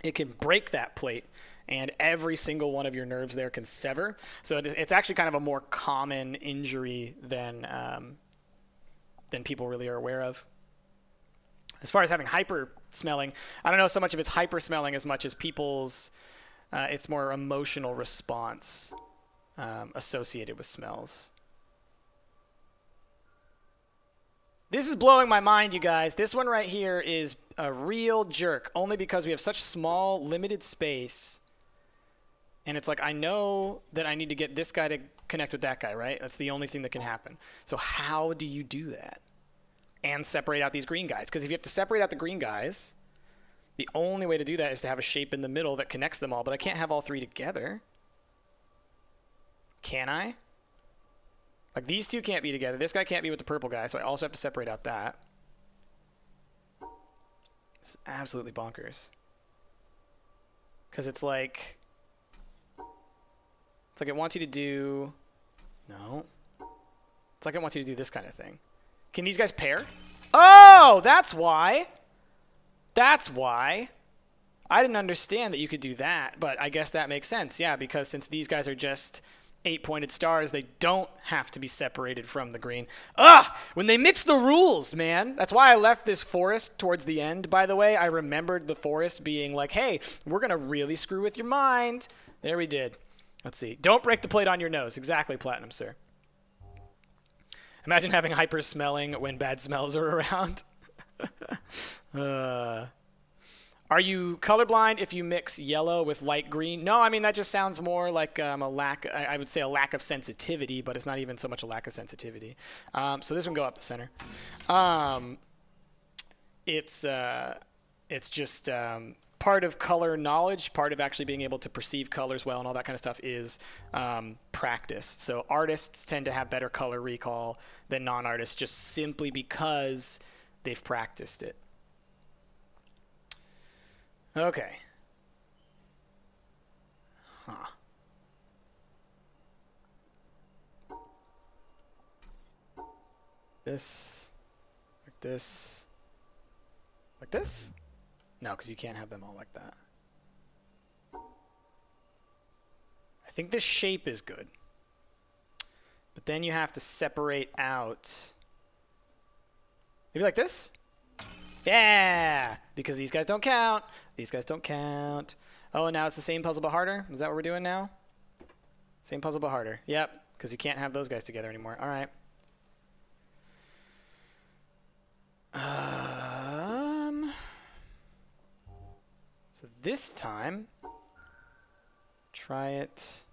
it can break that plate, and every single one of your nerves there can sever. So it's actually kind of a more common injury than people really are aware of. As far as having hyper smelling, I don't know so much if it's hyper smelling as much as people's, it's more emotional response associated with smells. This is blowing my mind, you guys. This one right here is a real jerk, only because we have such small, limited space. And it's like, I know that I need to get this guy to connect with that guy, right? That's the only thing that can happen. So how do you do that? And separate out these green guys? Because if you have to separate out the green guys, the only way to do that is to have a shape in the middle that connects them all. But I can't have all three together. Can I? Like, these two can't be together. This guy can't be with the purple guy, so I also have to separate out that. It's absolutely bonkers. Because it's like it wants you to do... No. It's like it wants you to do this kind of thing. Can these guys pair? Oh, that's why. That's why. I didn't understand that you could do that, but I guess that makes sense. Yeah, because since these guys are just 8-pointed stars, they don't have to be separated from the green. Ugh! When they mix the rules, man. That's why I left this forest towards the end, by the way. I remembered the forest being like, hey, we're going to really screw with your mind. There we did. Let's see. Don't break the plate on your nose. Exactly, Platinum, sir. Imagine having hyper smelling when bad smells are around. Are you colorblind if you mix yellow with light green? No, I mean, that just sounds more like a lack, I would say a lack of sensitivity, but it's not even so much a lack of sensitivity. So this one go up the center. It's just part of color knowledge, part of actually being able to perceive colors well and all that kind of stuff is practice. So artists tend to have better color recall than non-artists just simply because they've practiced it. Okay. Huh. This, like this, like this? No, because you can't have them all like that. I think this shape is good. But then you have to separate out. Maybe like this? Yeah! Because these guys don't count. These guys don't count. Oh, and now it's the same puzzle but harder? Is that what we're doing now? Same puzzle but harder. Yep, because you can't have those guys together anymore. All right. So this time, try it.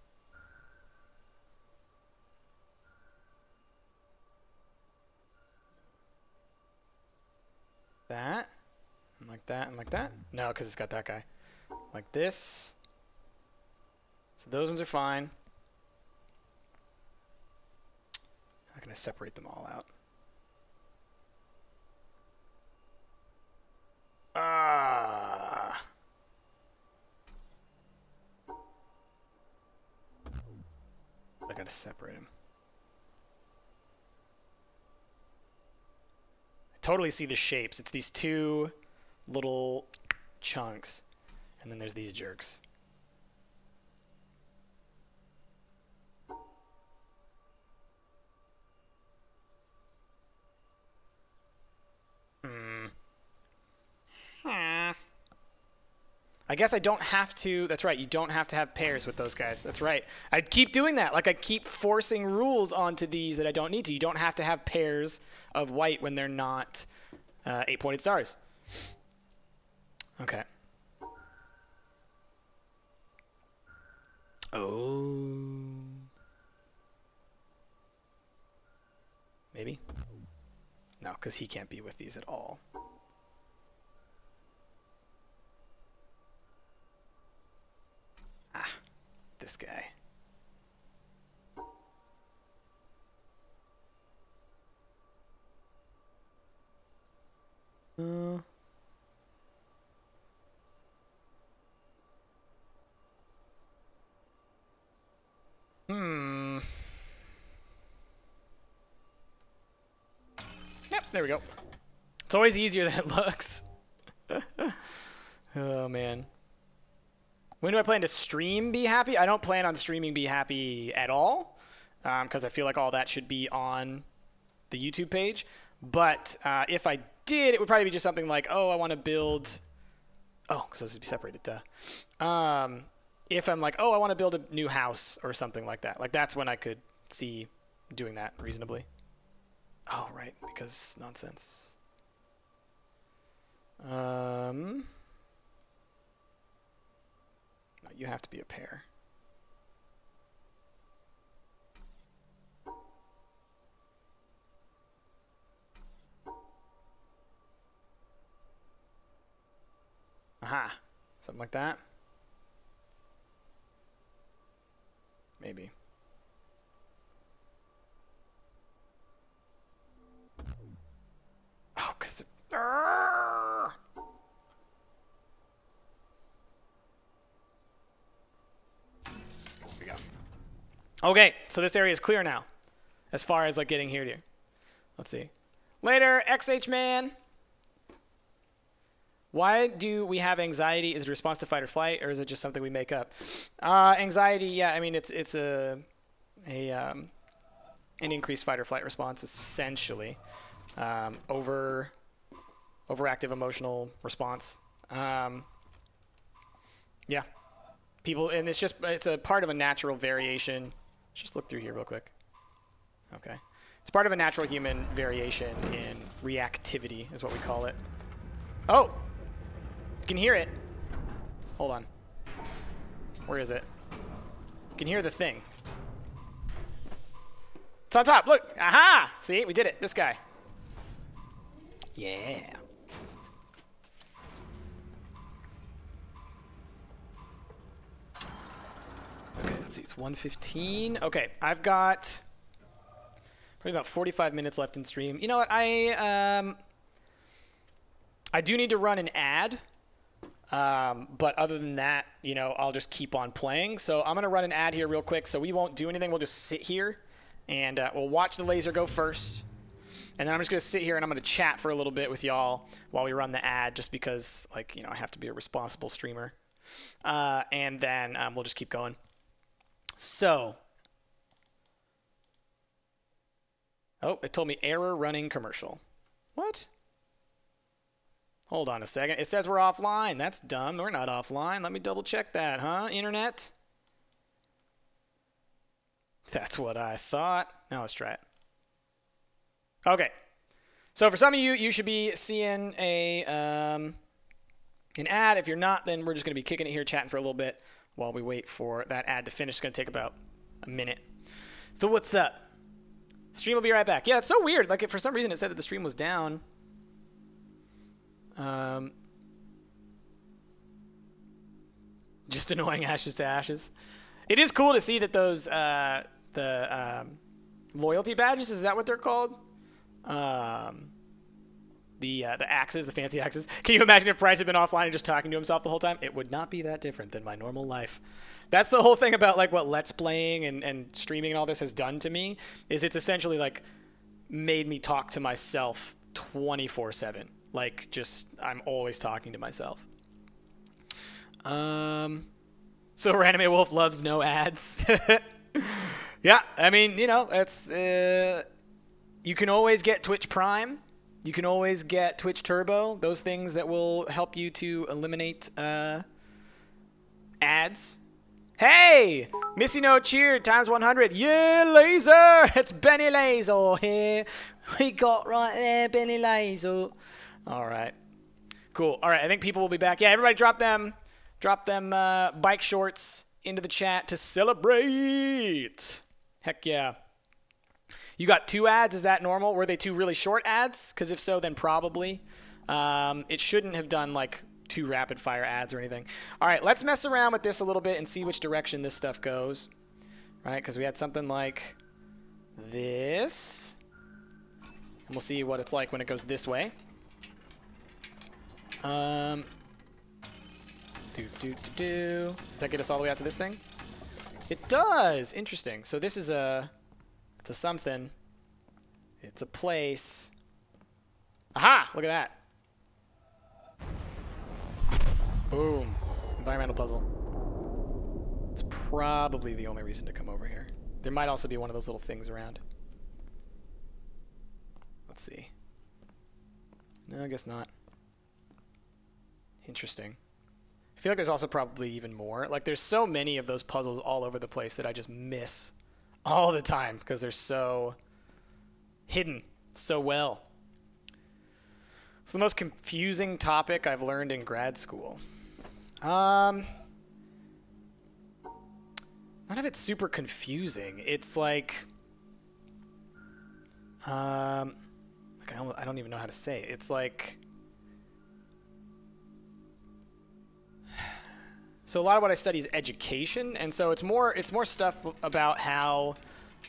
That, and like that, and like that. No, because it's got that guy. Like this. So those ones are fine. I'm going to separate them all out. I got to separate them. Totally see the shapes. It's these two little chunks, and then there's these jerks. I guess I don't have to. That's right. You don't have to have pairs with those guys. That's right. I keep doing that. Like I keep forcing rules onto these that I don't need to. You don't have to have pairs of white when they're not 8-pointed stars. Okay. Oh. Maybe? No, because he can't be with these at all. Ah, this guy. Yep, there we go. It's always easier than it looks. Oh, man. When do I plan to stream Be Happy? I don't plan on streaming Be Happy at all because I feel like all that should be on the YouTube page. But if I did, it would probably be just something like, oh, I want to build... Oh, because those would be separated, duh. If I'm like, oh, I want to build a new house or something like that. Like, that's when I could see doing that reasonably. Oh, right, because nonsense. No, you have to be a pair. Aha. Something like that. Maybe. Oh, because... Here we go. Okay, so this area is clear now. As far as, like, getting here to here. Let's see. Later, XH man! Why do we have anxiety? Is it a response to fight or flight, or is it just something we make up? Anxiety, yeah, I mean, it's an increased fight or flight response, essentially. Overactive emotional response. Yeah. People, and it's a part of a natural variation. Let's just look through here real quick. Okay. It's part of a natural human variation in reactivity, is what we call it. Oh! You can hear it. Hold on. Where is it? You can hear the thing. It's on top. Look. Aha! See? We did it. This guy. Yeah. Okay, let's see. It's 1:15. Okay, I've got probably about 45 minutes left in stream. You know what? I do need to run an ad. But other than that, you know, I'll just keep on playing. So I'm going to run an ad here real quick. So we won't do anything. We'll just sit here and we'll watch the laser go first. And then I'm just going to sit here and I'm going to chat for a little bit with y'all while we run the ad, just because, like, you know, I have to be a responsible streamer. And then we'll just keep going. So. Oh, it told me error running commercial. What? Hold on a second. It says we're offline. That's dumb. We're not offline. Let me double check that, huh? Internet? That's what I thought. Now let's try it. Okay. So for some of you, you should be seeing an ad. If you're not, then we're just going to be kicking it here, chatting for a little bit while we wait for that ad to finish. It's going to take about a minute. So what's up? Stream will be right back. Yeah, it's so weird. Like, for some reason, it said that the stream was down. Just annoying ashes to ashes. It is cool to see that those loyalty badges, is that what they're called? The axes, the fancy axes. Can you imagine if Price had been offline and just talking to himself the whole time? It would not be that different than my normal life. That's the whole thing about, like, what Let's Playing and streaming and all this has done to me, is it's essentially, like, made me talk to myself 24/7. Like, just, I'm always talking to myself. So Ranime Wolf loves no ads. Yeah, I mean, you know, it's, you can always get Twitch Prime. You can always get Twitch Turbo. Those things that will help you to eliminate, ads. Hey! Missy No Cheer times 100. Yeah, Laser! It's Benny Laser here. We got right there, Benny Laser. All right. Cool. All right, I think people will be back. Yeah, everybody drop them bike shorts into the chat to celebrate. Heck yeah. You got 2 ads. Is that normal? Were they 2 really short ads? Because if so, then probably. It shouldn't have done, like, 2 rapid fire ads or anything. All right, let's mess around with this a little bit and see which direction this stuff goes. Right, because we had something like this. And we'll see what it's like when it goes this way. Does that get us all the way out to this thing? It does. Interesting. So this is it's a something. It's a place. Aha! Look at that. Boom. Environmental puzzle. It's probably the only reason to come over here. There might also be one of those little things around. Let's see. No, I guess not. Interesting. I feel like there's also probably even more. Like, there's so many of those puzzles all over the place that I just miss all the time because they're so hidden so well. It's the most confusing topic I've learned in grad school. None of it's super confusing. It's like, I don't even know how to say it. It's like, so a lot of what I study is education, and so it's more stuff about how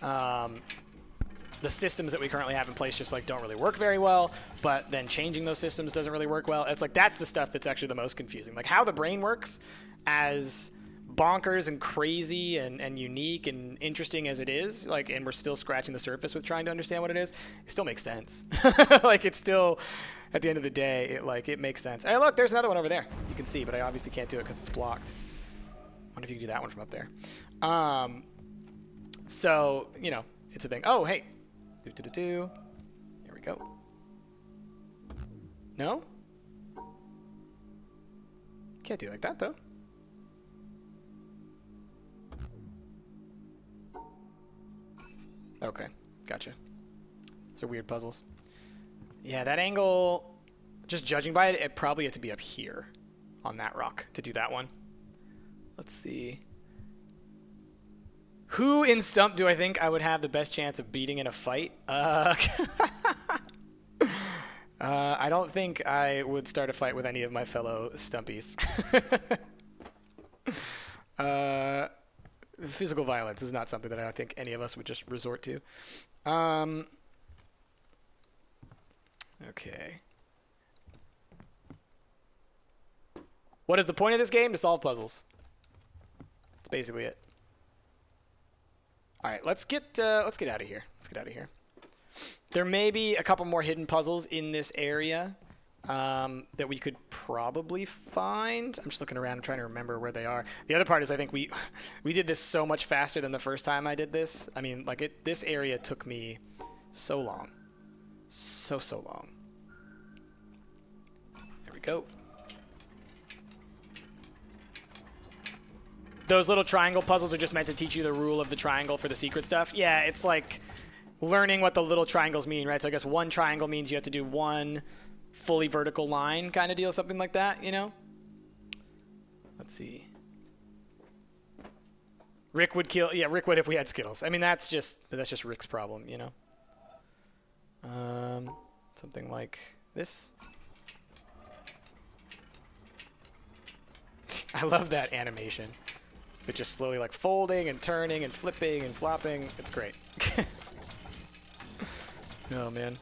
the systems that we currently have in place just like don't really work very well, but then changing those systems doesn't really work well. It's like that's the stuff that's actually the most confusing. Like how the brain works, as bonkers and crazy and unique and interesting as it is, like, and we're still scratching the surface with trying to understand what it is, it still makes sense. Like it's still, at the end of the day, it makes sense. Hey, look, there's another one over there. You can see, but I obviously can't do it because it's blocked. I wonder if you can do that one from up there. So, you know, it's a thing. Oh, hey. Here we go. No? Can't do it like that, though. Okay, gotcha. Those are weird puzzles. Yeah, that angle, just judging by it, it probably had to be up here on that rock to do that one. Let's see. Who in Stump do I think I would have the best chance of beating in a fight? I don't think I would start a fight with any of my fellow Stumpies. Physical violence is not something that I think any of us would just resort to. Okay. What is the point of this game? To solve puzzles. That's basically it. All right, let's get out of here. Let's get out of here. There may be a couple more hidden puzzles in this area that we could probably find. I'm just looking around and trying to remember where they are. The other part is I think we did this so much faster than the first time I did this. I mean, like this area took me so long. So long. There we go. Those little triangle puzzles are just meant to teach you the rule of the triangle for the secret stuff. Yeah, it's like learning what the little triangles mean, right? So I guess one triangle means you have to do one fully vertical line kind of deal, something like that, you know? Let's see. Rick would kill, yeah, Rick would if we had Skittles. I mean, that's just Rick's problem, you know? Something like this. I love that animation. But just slowly like folding and turning and flipping and flopping. It's great. Oh, man.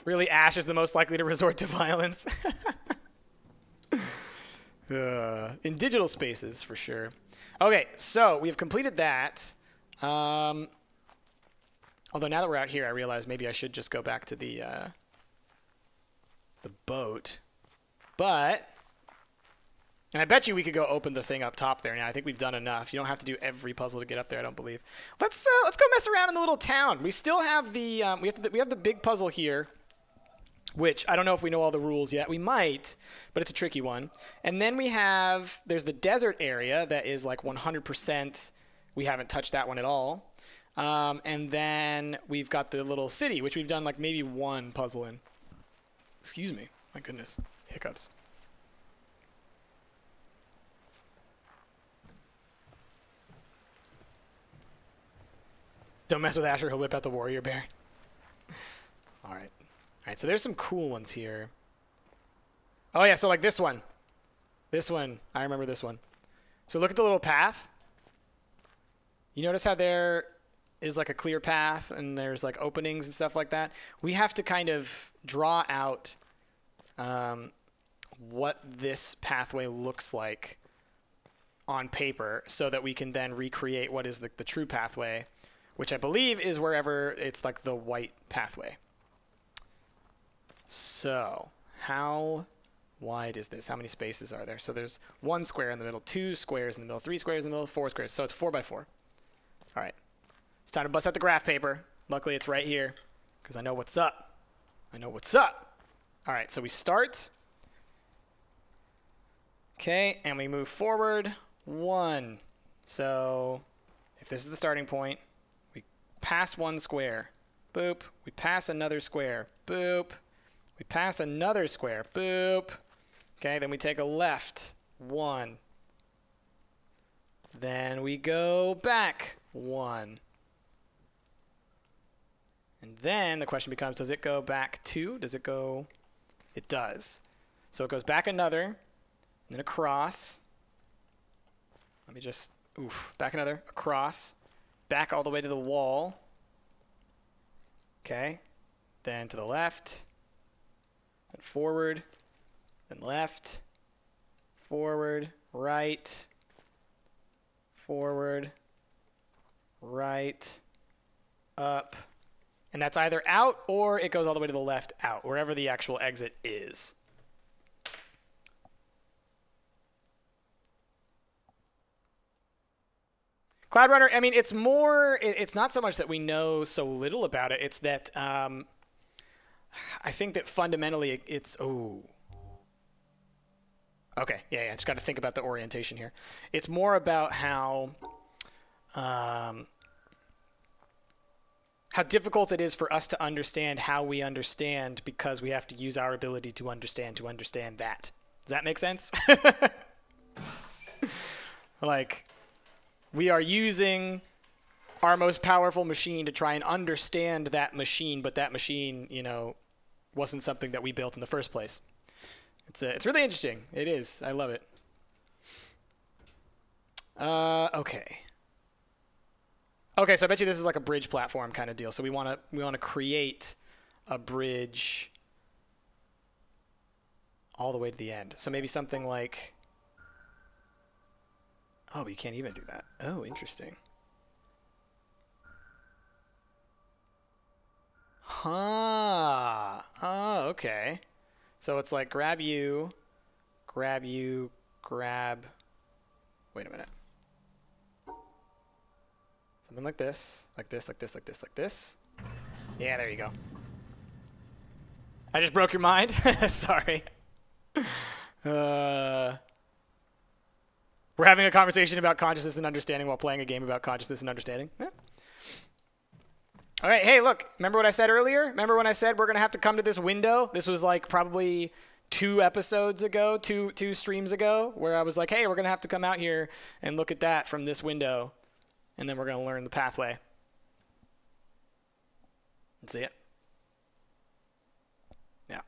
Really, Ash is the most likely to resort to violence. In digital spaces, for sure. Okay, so we have completed that. Although now that we're out here, I realize maybe I should just go back to the boat. But... and I bet you we could go open the thing up top there now. I think we've done enough. You don't have to do every puzzle to get up there, I don't believe. Let's go mess around in the little town. We still have the we have the big puzzle here, which I don't know if we know all the rules yet. We might, but it's a tricky one. And then there's the desert area that is like 100%. We haven't touched that one at all. And then we've got the little city, which we've done like maybe one puzzle in. Excuse me. My goodness. Hiccups. Don't mess with Asher, he'll whip out the warrior bear. All right, so there's some cool ones here. Oh yeah, so like this one. This one, I remember this one. So look at the little path. You notice how there is like a clear path and there's like openings and stuff like that? We have to kind of draw out what this pathway looks like on paper so that we can then recreate what is the true pathway, which I believe is wherever it's like the white pathway. So how wide is this? How many spaces are there? So there's 1 square in the middle, 2 squares in the middle, 3 squares in the middle, 4 squares. So it's 4 by 4. All right. It's time to bust out the graph paper. Luckily, it's right here. because I know what's up. I know what's up. All right, so we start. Okay, and we move forward 1. So if this is the starting point, we pass 1 square. Boop. We pass another square. Boop. We pass another square. Boop. Okay, then we take a left. 1. Then we go back 1. And then the question becomes, does it go back 2? Does it go? It does. So it goes back another, and then across. Let me just, back another, across, back all the way to the wall. Okay, then to the left, then forward, then left, forward, right, forward, right, up. And that's either out or it goes all the way to the left, out, wherever the actual exit is. Cloud Runner, I mean, it's more, it's not so much that we know so little about it. It's that I think that fundamentally it's, okay, yeah, just got to think about the orientation here. It's more about how difficult it is for us to understand how we understand because we have to use our ability to understand that. Does that make sense? Like, we are using our most powerful machine to try and understand that machine, but that machine, you know, wasn't something that we built in the first place. It's really interesting. It is. I love it. Okay. Okay, so I bet you this is like a bridge platform kind of deal. So we want to create a bridge all the way to the end. So maybe something like, oh, but you can't even do that. Oh, interesting. Huh. Oh, okay. So it's like grab you, grab. Wait a minute. Something like this, like this, like this, like this, like this. Yeah, there you go. I just broke your mind. Sorry. We're having a conversation about consciousness and understanding while playing a game about consciousness and understanding. Yeah. All right, hey, look, remember what I said earlier? Remember when I said we're going to have to come to this window? This was like probably 2 episodes ago, two streams ago, where I was like, hey, we're going to have to come out here and look at that from this window, and then we're going to learn the pathway. See it? Yeah.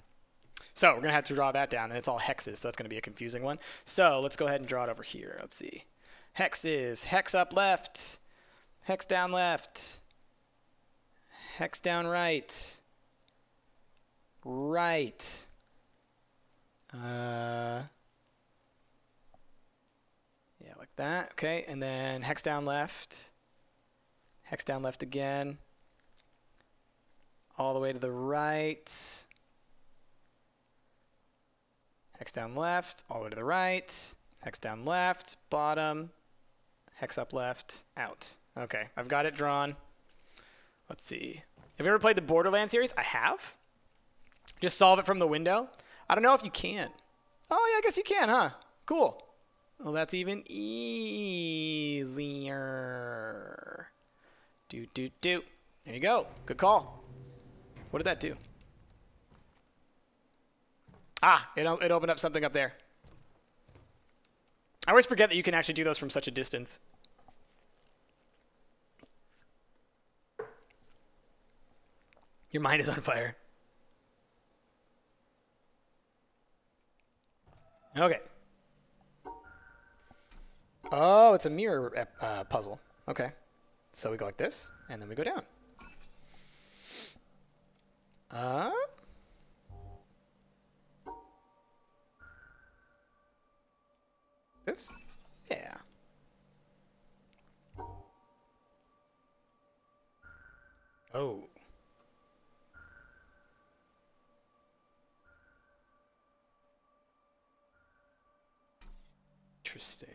So we're going to have to draw that down, and it's all hexes, so that's going to be a confusing one. So let's go ahead and draw it over here. Let's see. Hexes. Hex up left. Hex down left. Hex down right. Right. Yeah, like that. Okay, and then hex down left. Hex down left again. All the way to the right. Hex down left, all the way to the right. Hex down left, bottom. Hex up left, out. Okay, I've got it drawn. Let's see. Have you ever played the Borderlands series? I have. Just solve it from the window. I don't know if you can. Oh, yeah, I guess you can, huh? Cool. Well, that's even easier. Do. There you go. Good call. What did that do? Ah, it opened up something up there. I always forget that you can actually do those from such a distance. Your mind is on fire. Okay. Oh, it's a mirror puzzle. Okay. So we go like this, and then we go down. This? Yeah. Oh. Interesting.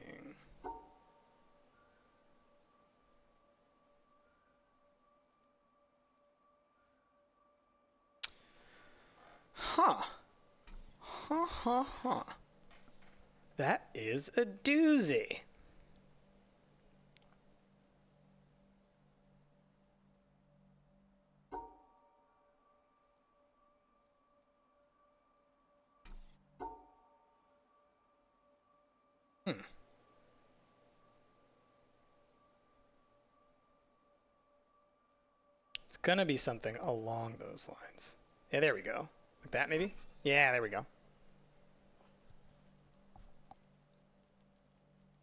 Huh. Huh, huh, huh. That is a doozy. It's gonna be something along those lines. Yeah, there we go. Like that, maybe? Yeah, there we go.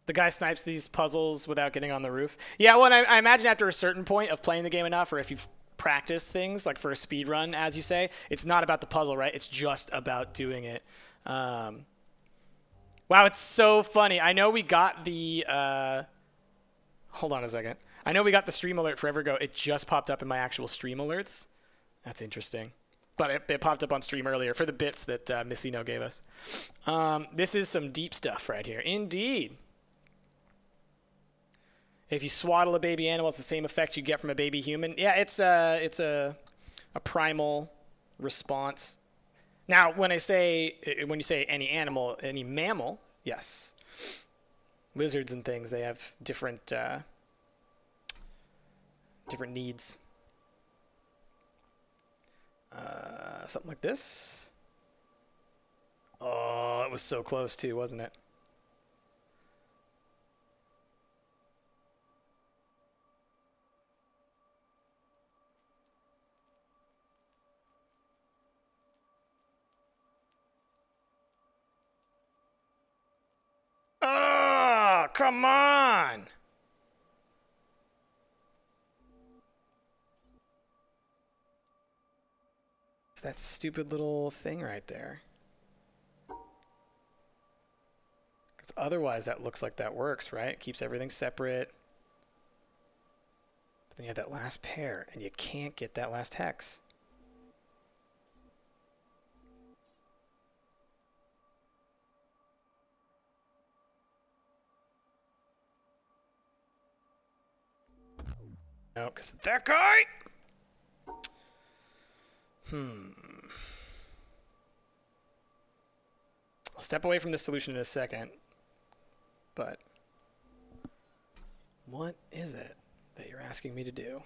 The guy snipes these puzzles without getting on the roof. Yeah, well, and I imagine after a certain point of playing the game enough, or if you've practiced things, like for a speed run, as you say, it's not about the puzzle, right? It's just about doing it. Wow, it's so funny. I know we got the... hold on a second. I know we got the stream alert forever ago. It just popped up in my actual stream alerts. That's interesting. But it popped up on stream earlier for the bits that Missino gave us. This is some deep stuff right here. Indeed. If you swaddle a baby animal, it's the same effect you get from a baby human. Yeah, it's a primal response. Now, when you say any animal, any mammal, yes. Lizards and things, they have different different needs. Something like this. Oh, it was so close too, wasn't it? Oh, come on! It's that stupid little thing right there. Because otherwise that looks like that works, right? It keeps everything separate. But then you have that last pair, and you can't get that last hex. No, because that guy. I'll step away from this solution in a second. But what is it that you're asking me to do?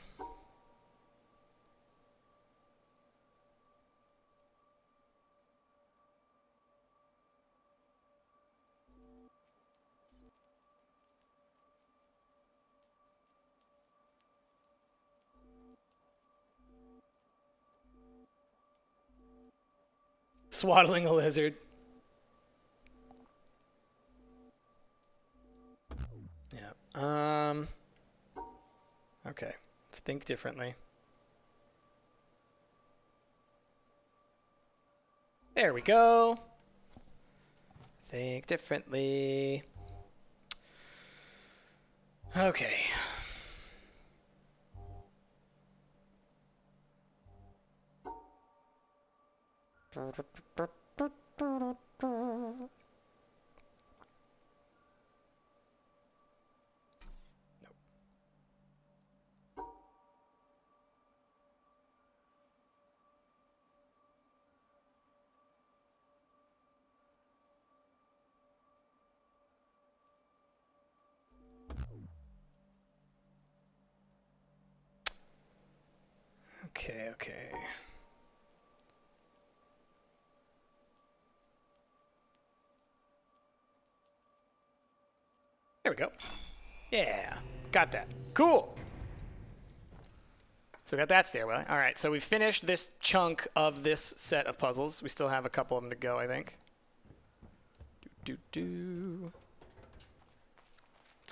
Swaddling a lizard. Yeah. Okay. Let's think differently. There we go. Think differently. Okay. Okay. There we go. Yeah, got that. Cool. So we got that stairway. All right, so we finished this chunk of this set of puzzles. We still have a couple of them to go, I think. Let's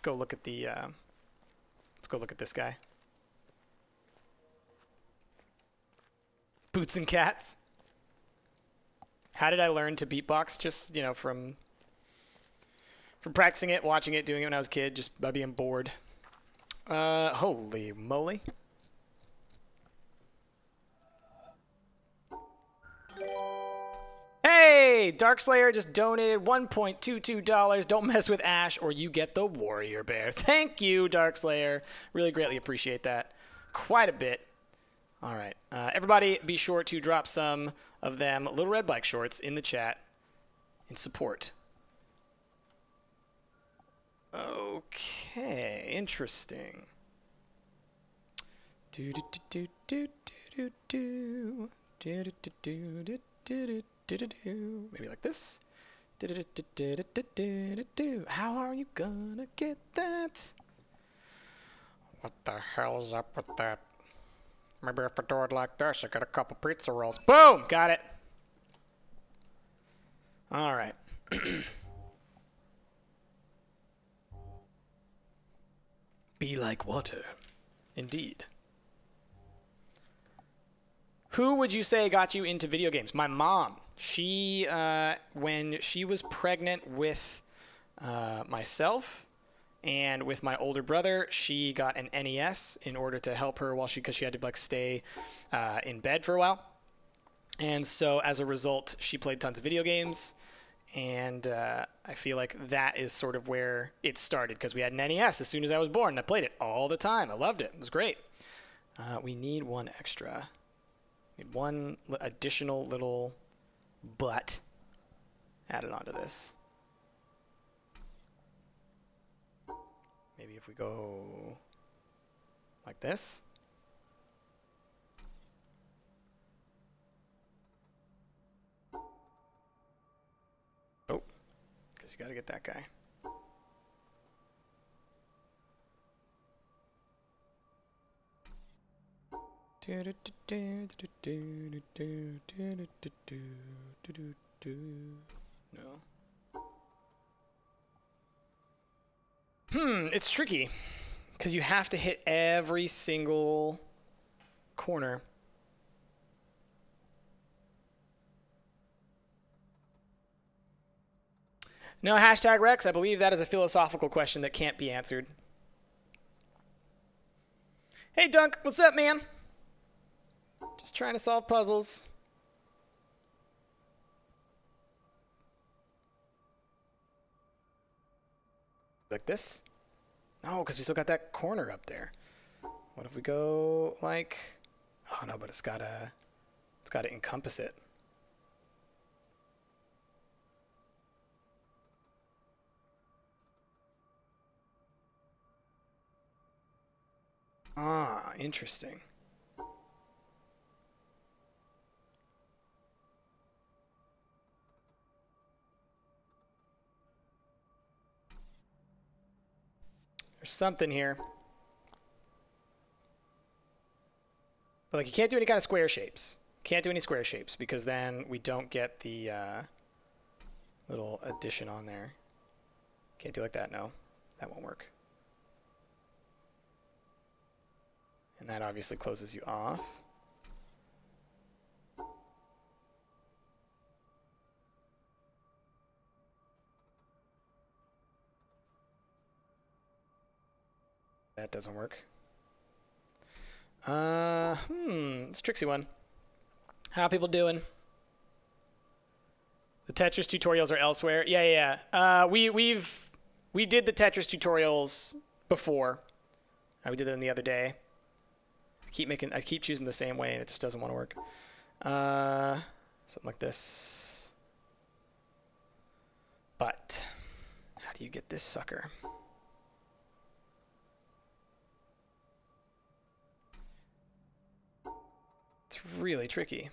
go look at the. Let's go look at this guy. Boots and Cats. How did I learn to beatbox? Just, you know, from practicing it, watching it, doing it when I was a kid, just by being bored. Holy moly. Hey, Darkslayer just donated $1.22. Don't mess with Ash or you get the Warrior Bear. Thank you, Darkslayer. Really greatly appreciate that. Quite a bit. All right. Everybody be sure to drop some of them Little Red Bike shorts in the chat in support. Okay, interesting. Do do do do do do do do do do do do do do. Maybe like this. Do do do do do do do do. How are you gonna get that? What the hell's up with that? Maybe if I do it like this, I get a couple pizza rolls. Boom! Got it. All right. Be like water. Indeed. Who would you say got you into video games? My mom. She, when she was pregnant with myself and with my older brother, she got an NES in order to help her because she had to like stay in bed for a while. And so as a result, she played tons of video games. And I feel like that is sort of where it started because we had an NES as soon as I was born. And I played it all the time. I loved it. It was great. We need one extra. We need one additional little butt added onto this. Maybe if we go like this. Oh, because you got to get that guy. No. It's tricky because you have to hit every single corner. No, hashtag Rex, I believe that is a philosophical question that can't be answered. Hey, Dunk, what's up, man? Just trying to solve puzzles. Like this? No, because we still got that corner up there. What if we go like... Oh, no, but it's gotta encompass it. Ah, interesting. There's something here. But like you can't do any kind of square shapes. Can't do any square shapes because then we don't get the little addition on there. Can't do like that, no. That won't work. And that obviously closes you off. That doesn't work. It's a tricksy one. How are people doing? The Tetris tutorials are elsewhere. Yeah. We did the Tetris tutorials before. We did them the other day. I keep choosing the same way and it just doesn't want to work. Something like this. But how do you get this sucker? It's really tricky.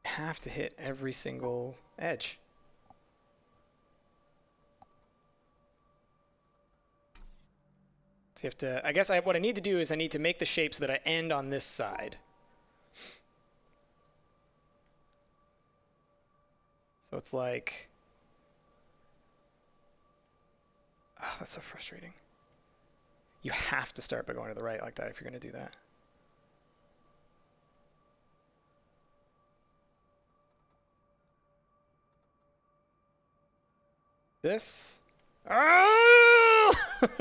Have to hit every single edge. So you have to, I guess what I need to do is I need to make the shape so that I end on this side. So it's like, oh, that's so frustrating. You have to start by going to the right like that if you're going to do that. This? Oh!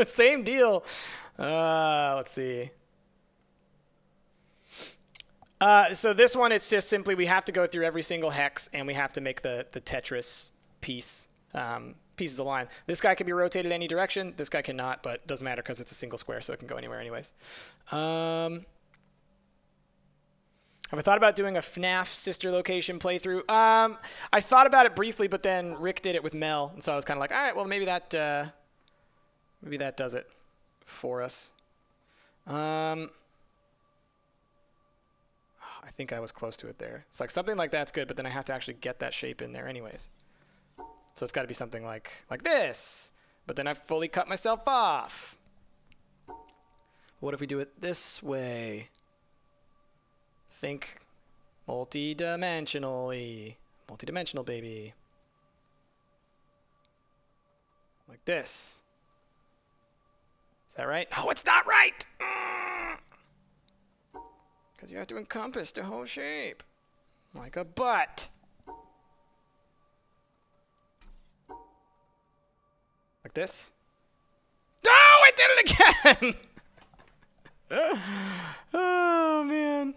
Same deal. Let's see. So this one, it's just simply we have to go through every single hex, and we have to make the Tetris piece pieces align. This guy can be rotated any direction. This guy cannot, but it doesn't matter because it's a single square, so it can go anywhere anyways. Have I thought about doing a FNAF sister location playthrough? I thought about it briefly, but then Rick did it with Mel, and so I was kind of like, all right, well, maybe that does it for us. I think I was close to it there. It's like something like that's good, but then I have to actually get that shape in there anyways. So it's got to be something like this. But then I've fully cut myself off. What if we do it this way? Think multi-dimensionally. Multi-dimensional, baby. Like this. Is that right? Oh, it's not right! Because you have to encompass the whole shape. Like a butt. Like this. Oh, I did it again! Oh, man.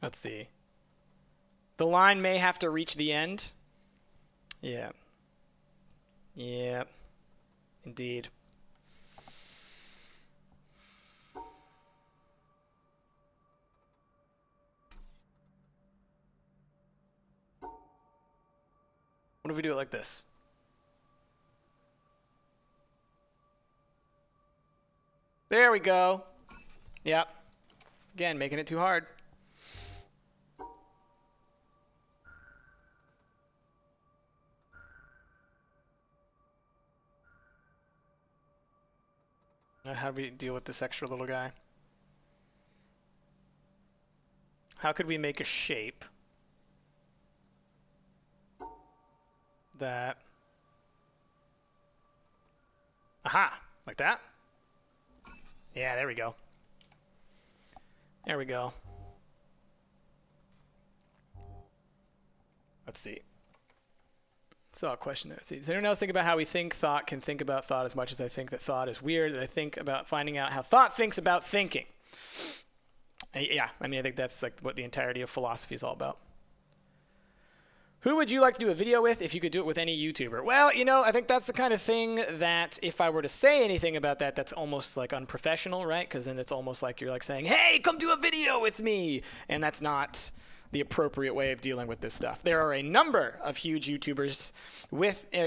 Let's see. The line may have to reach the end. Yeah. Yeah. Indeed. What if we do it like this? There we go. Yep. Again, making it too hard. Now, how do we deal with this extra little guy? How could we make a shape that... Aha! Like that? Yeah, there we go. There we go. Let's see. So a question there. See, does anyone else think about how we think thought can think about thought as much as I think that thought is weird? That I think about finding out how thought thinks about thinking. Yeah, I mean, I think that's like what the entirety of philosophy is all about. Who would you like to do a video with if you could do it with any YouTuber? Well, you know, I think that's the kind of thing that if I were to say anything about that, that's almost like unprofessional, right? Because then it's almost like you're like saying, hey, come do a video with me. And that's not the appropriate way of dealing with this stuff. There are a number of huge YouTubers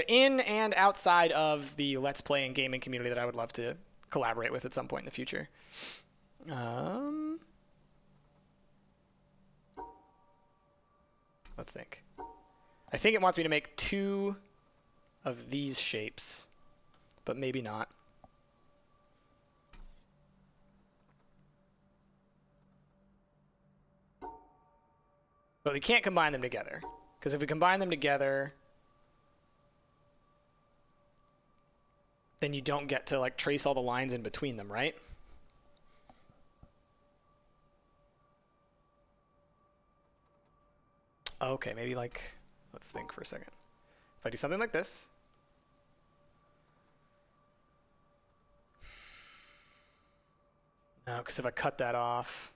in and outside of the Let's Play and gaming community that I would love to collaborate with at some point in the future. Let's think. I think it wants me to make 2 of these shapes, but maybe not. But we can't combine them together, because if we combine them together, then you don't get to like trace all the lines in between them, right? Okay, maybe like... Let's think for a second. If I do something like this. No, because if I cut that off.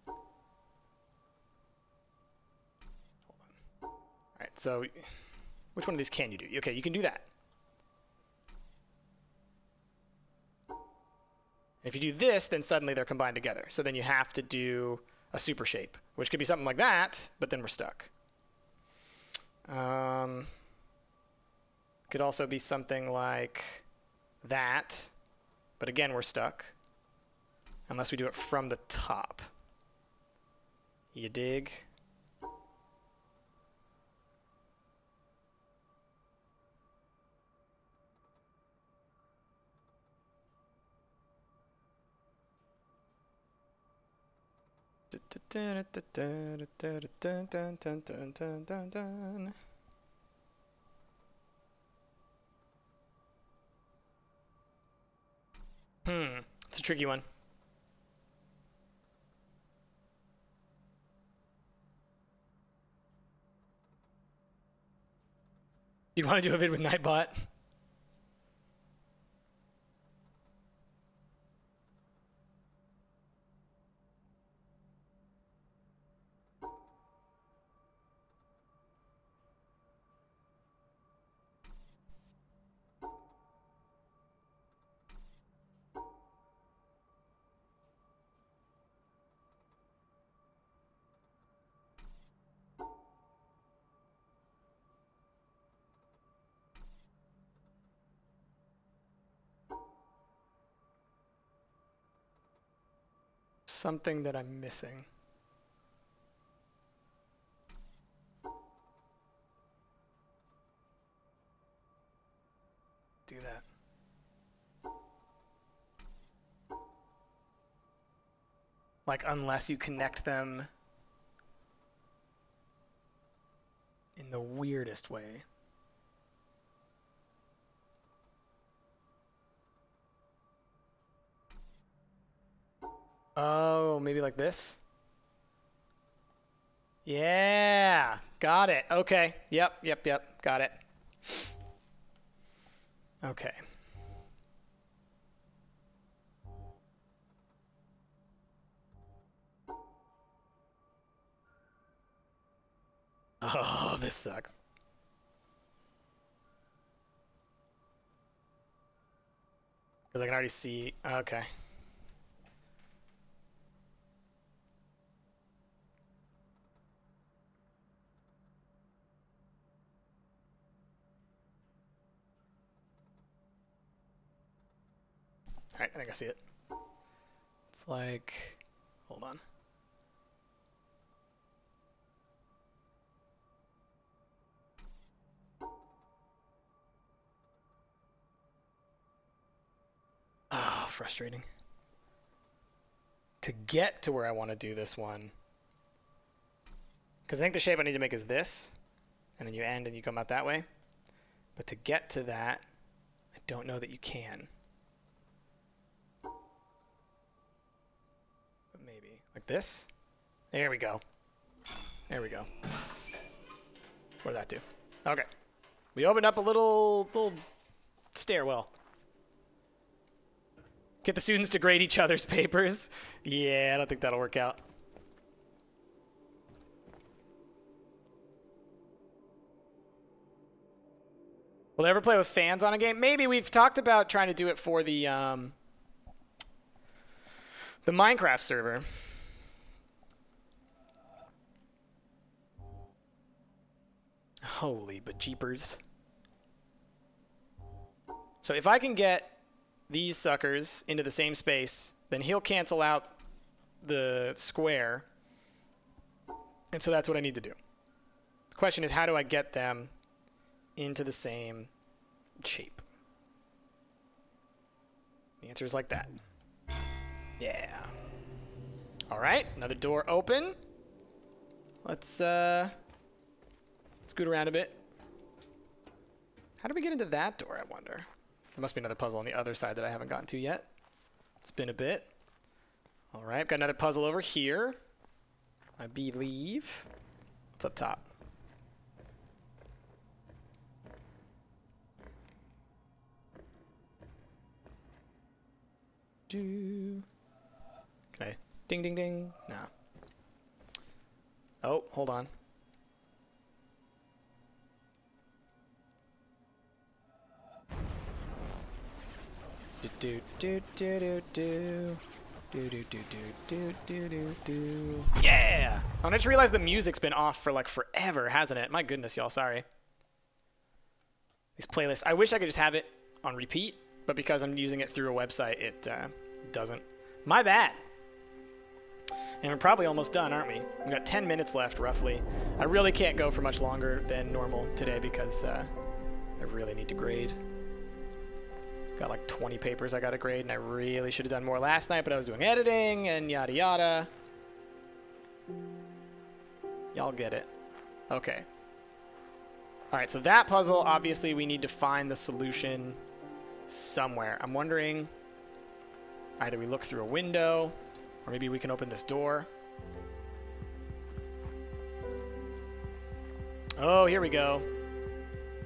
Hold on. All right, so which one of these can you do? Okay, you can do that. And if you do this, then suddenly they're combined together. So then you have to do a super shape, which could be something like that, but then we're stuck. Could also be something like that, but again we're stuck unless we do it from the top. You dig? It's a tricky one. You'd want to do a vid with Nightbot? something that I'm missing. Do that. Like, unless you connect them in the weirdest way. Oh, maybe like this? Yeah, got it. Okay, yep, got it. Okay. Oh, this sucks. Because I can already see. Okay. All right, I think I see it. It's like, hold on. Oh, frustrating. To get to where I want to do this one, because I think the shape I need to make is this, and then you end and you come out that way. But to get to that, I don't know that you can. But maybe like this. There we go. There we go. What'd that do? Okay. We opened up a little stairwell. Get the students to grade each other's papers. Yeah, I don't think that'll work out. Will they ever play with fans on a game? Maybe. We've talked about trying to do it for the Minecraft server. Holy bejeepers. So if I can get these suckers into the same space, then he'll cancel out the square. And so that's what I need to do. The question is, how do I get them into the same shape? The answer is like that. Yeah. All right, another door open. Let's scoot around a bit. How do we get into that door, I wonder? There must be another puzzle on the other side that I haven't gotten to yet. It's been a bit. All right, got another puzzle over here, I believe. What's up top? Can I? Ding, ding, ding. No. Oh, hold on. Do do do do do do do do do do do do. Yeah! I just realized the music's been off for like forever, hasn't it? My goodness, y'all. Sorry. These playlists. I wish I could just have it on repeat, but because I'm using it through a website, it doesn't. My bad. And we're probably almost done, aren't we? We've got 10 minutes left, roughly. I really can't go for much longer than normal today because I really need to grade. Got like 20 papers I gotta grade, and I really should have done more last night, but I was doing editing and yada yada. Y'all get it. Okay. Alright, so that puzzle, obviously we need to find the solution somewhere. I'm wondering, either we look through a window, or maybe we can open this door. Oh, here we go.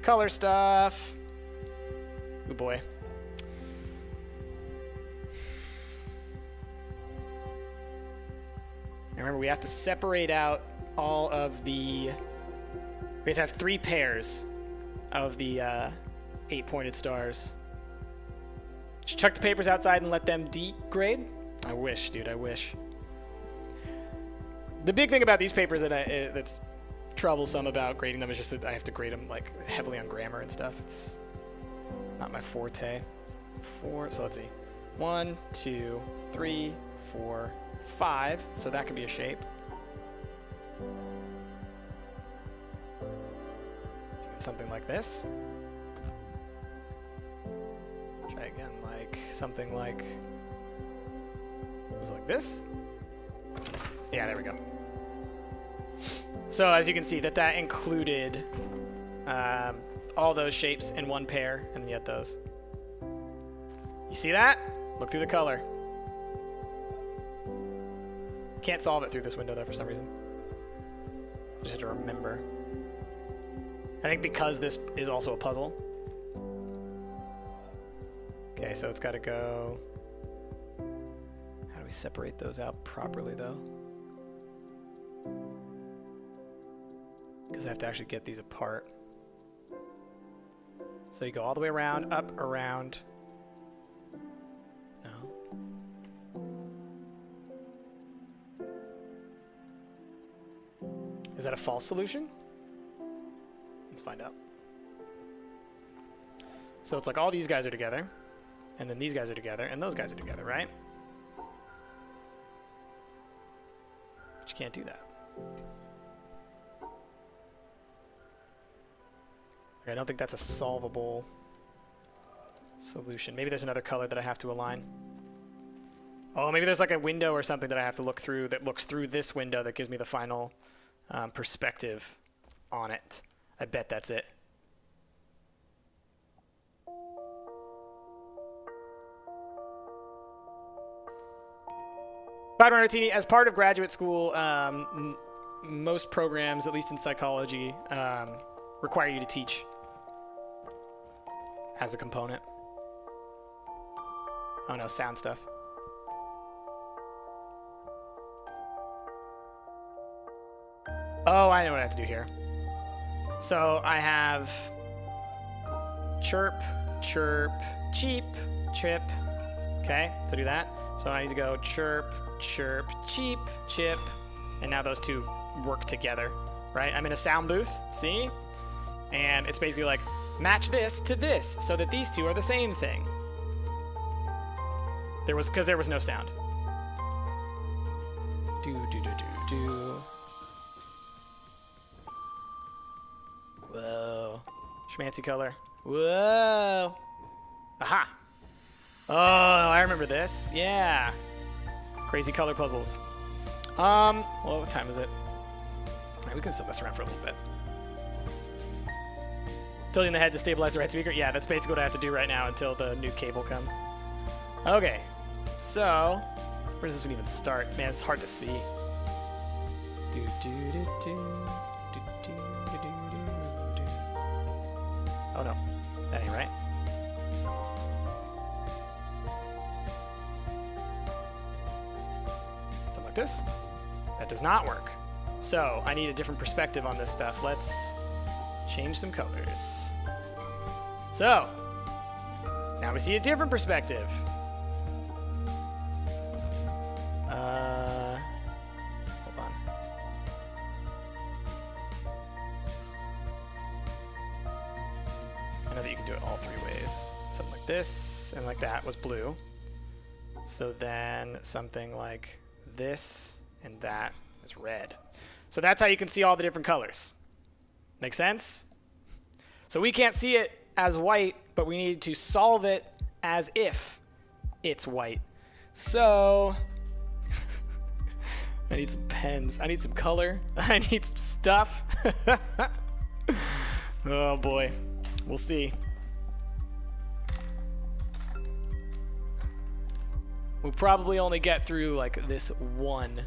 Color stuff. Oh boy. Now remember, we have to separate out all of the... We have to have 3 pairs of the 8-pointed stars. Just chuck the papers outside and let them degrade? I wish, dude, I wish. The big thing about these papers that's troublesome about grading them is just that I have to grade them like heavily on grammar and stuff. It's not my forte. So let's see. 1, 2, 3, 4, 5. So that could be a shape. Something like this. Try again, like something like it was like this. Yeah, there we go. So as you can see, that included all those shapes in one pair, and then you had those. You see that? Look through the color. Can't solve it through this window though for some reason. Just have to remember. I think because this is also a puzzle. Okay, so it's got to go. How do we separate those out properly though? Because I have to actually get these apart. So you go all the way around, up, around. No. Is that a false solution? Let's find out. So it's like all these guys are together, and then these guys are together, and those guys are together, right? But you can't do that. I don't think that's a solvable solution. Maybe there's another color that I have to align. Oh, maybe there's like a window or something that I have to look through that looks through this window that gives me the final perspective on it. I bet that's it. Bad Martini, as part of graduate school, most programs, at least in psychology, require you to teach as a component. Oh no, sound stuff. Oh, I know what I have to do here. So I have chirp, chirp, cheep, chip. Okay, so do that. So I need to go chirp, chirp, cheep, chip. And now those two work together, right? I'm in a sound booth, see? And it's basically like, match this to this so that these two are the same thing. Because there was no sound. Do, do, do, do, do. Whoa. Schmancy color. Whoa. Aha. Oh, I remember this. Yeah. Crazy color puzzles. Well, what time is it? All right, we can still mess around for a little bit. Tilting the head to stabilize the right speaker. Yeah, that's basically what I have to do right now until the new cable comes. Okay. So, where does this one even start? Man, it's hard to see. Do, do, do, do. Do, do, do, do, do. Oh no, that ain't right. Something like this. That does not work. So I need a different perspective on this stuff. Let's change some colors. So now we see a different perspective. Hold on. I know that you can do it all three ways. Something like this and like that was blue. So then something like this and that is red. So that's how you can see all the different colors. Make sense? So we can't see it as white, but we need to solve it as if it's white. So I need some pens. I need some color. I need some stuff. Oh boy. We'll see. We'll probably only get through like this one.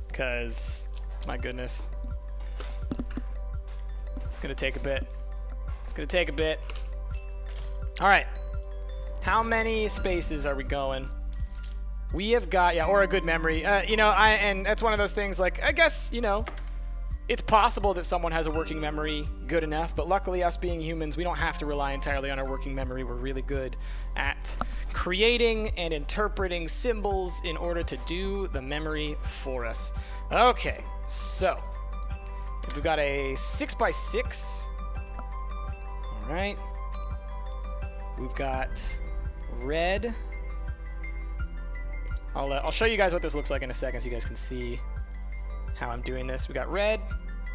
Because, my goodness. It's going to take a bit. It's going to take a bit. All right. How many spaces are we going? We have got, yeah, or a good memory. You know, and that's one of those things, like, I guess, you know, it's possible that someone has a working memory good enough, but luckily us being humans, we don't have to rely entirely on our working memory. We're really good at creating and interpreting symbols in order to do the memory for us. Okay, so if we've got a 6x6, all right, we've got red I'll show you guys what this looks like in a second so you guys can see how I'm doing this. We got red,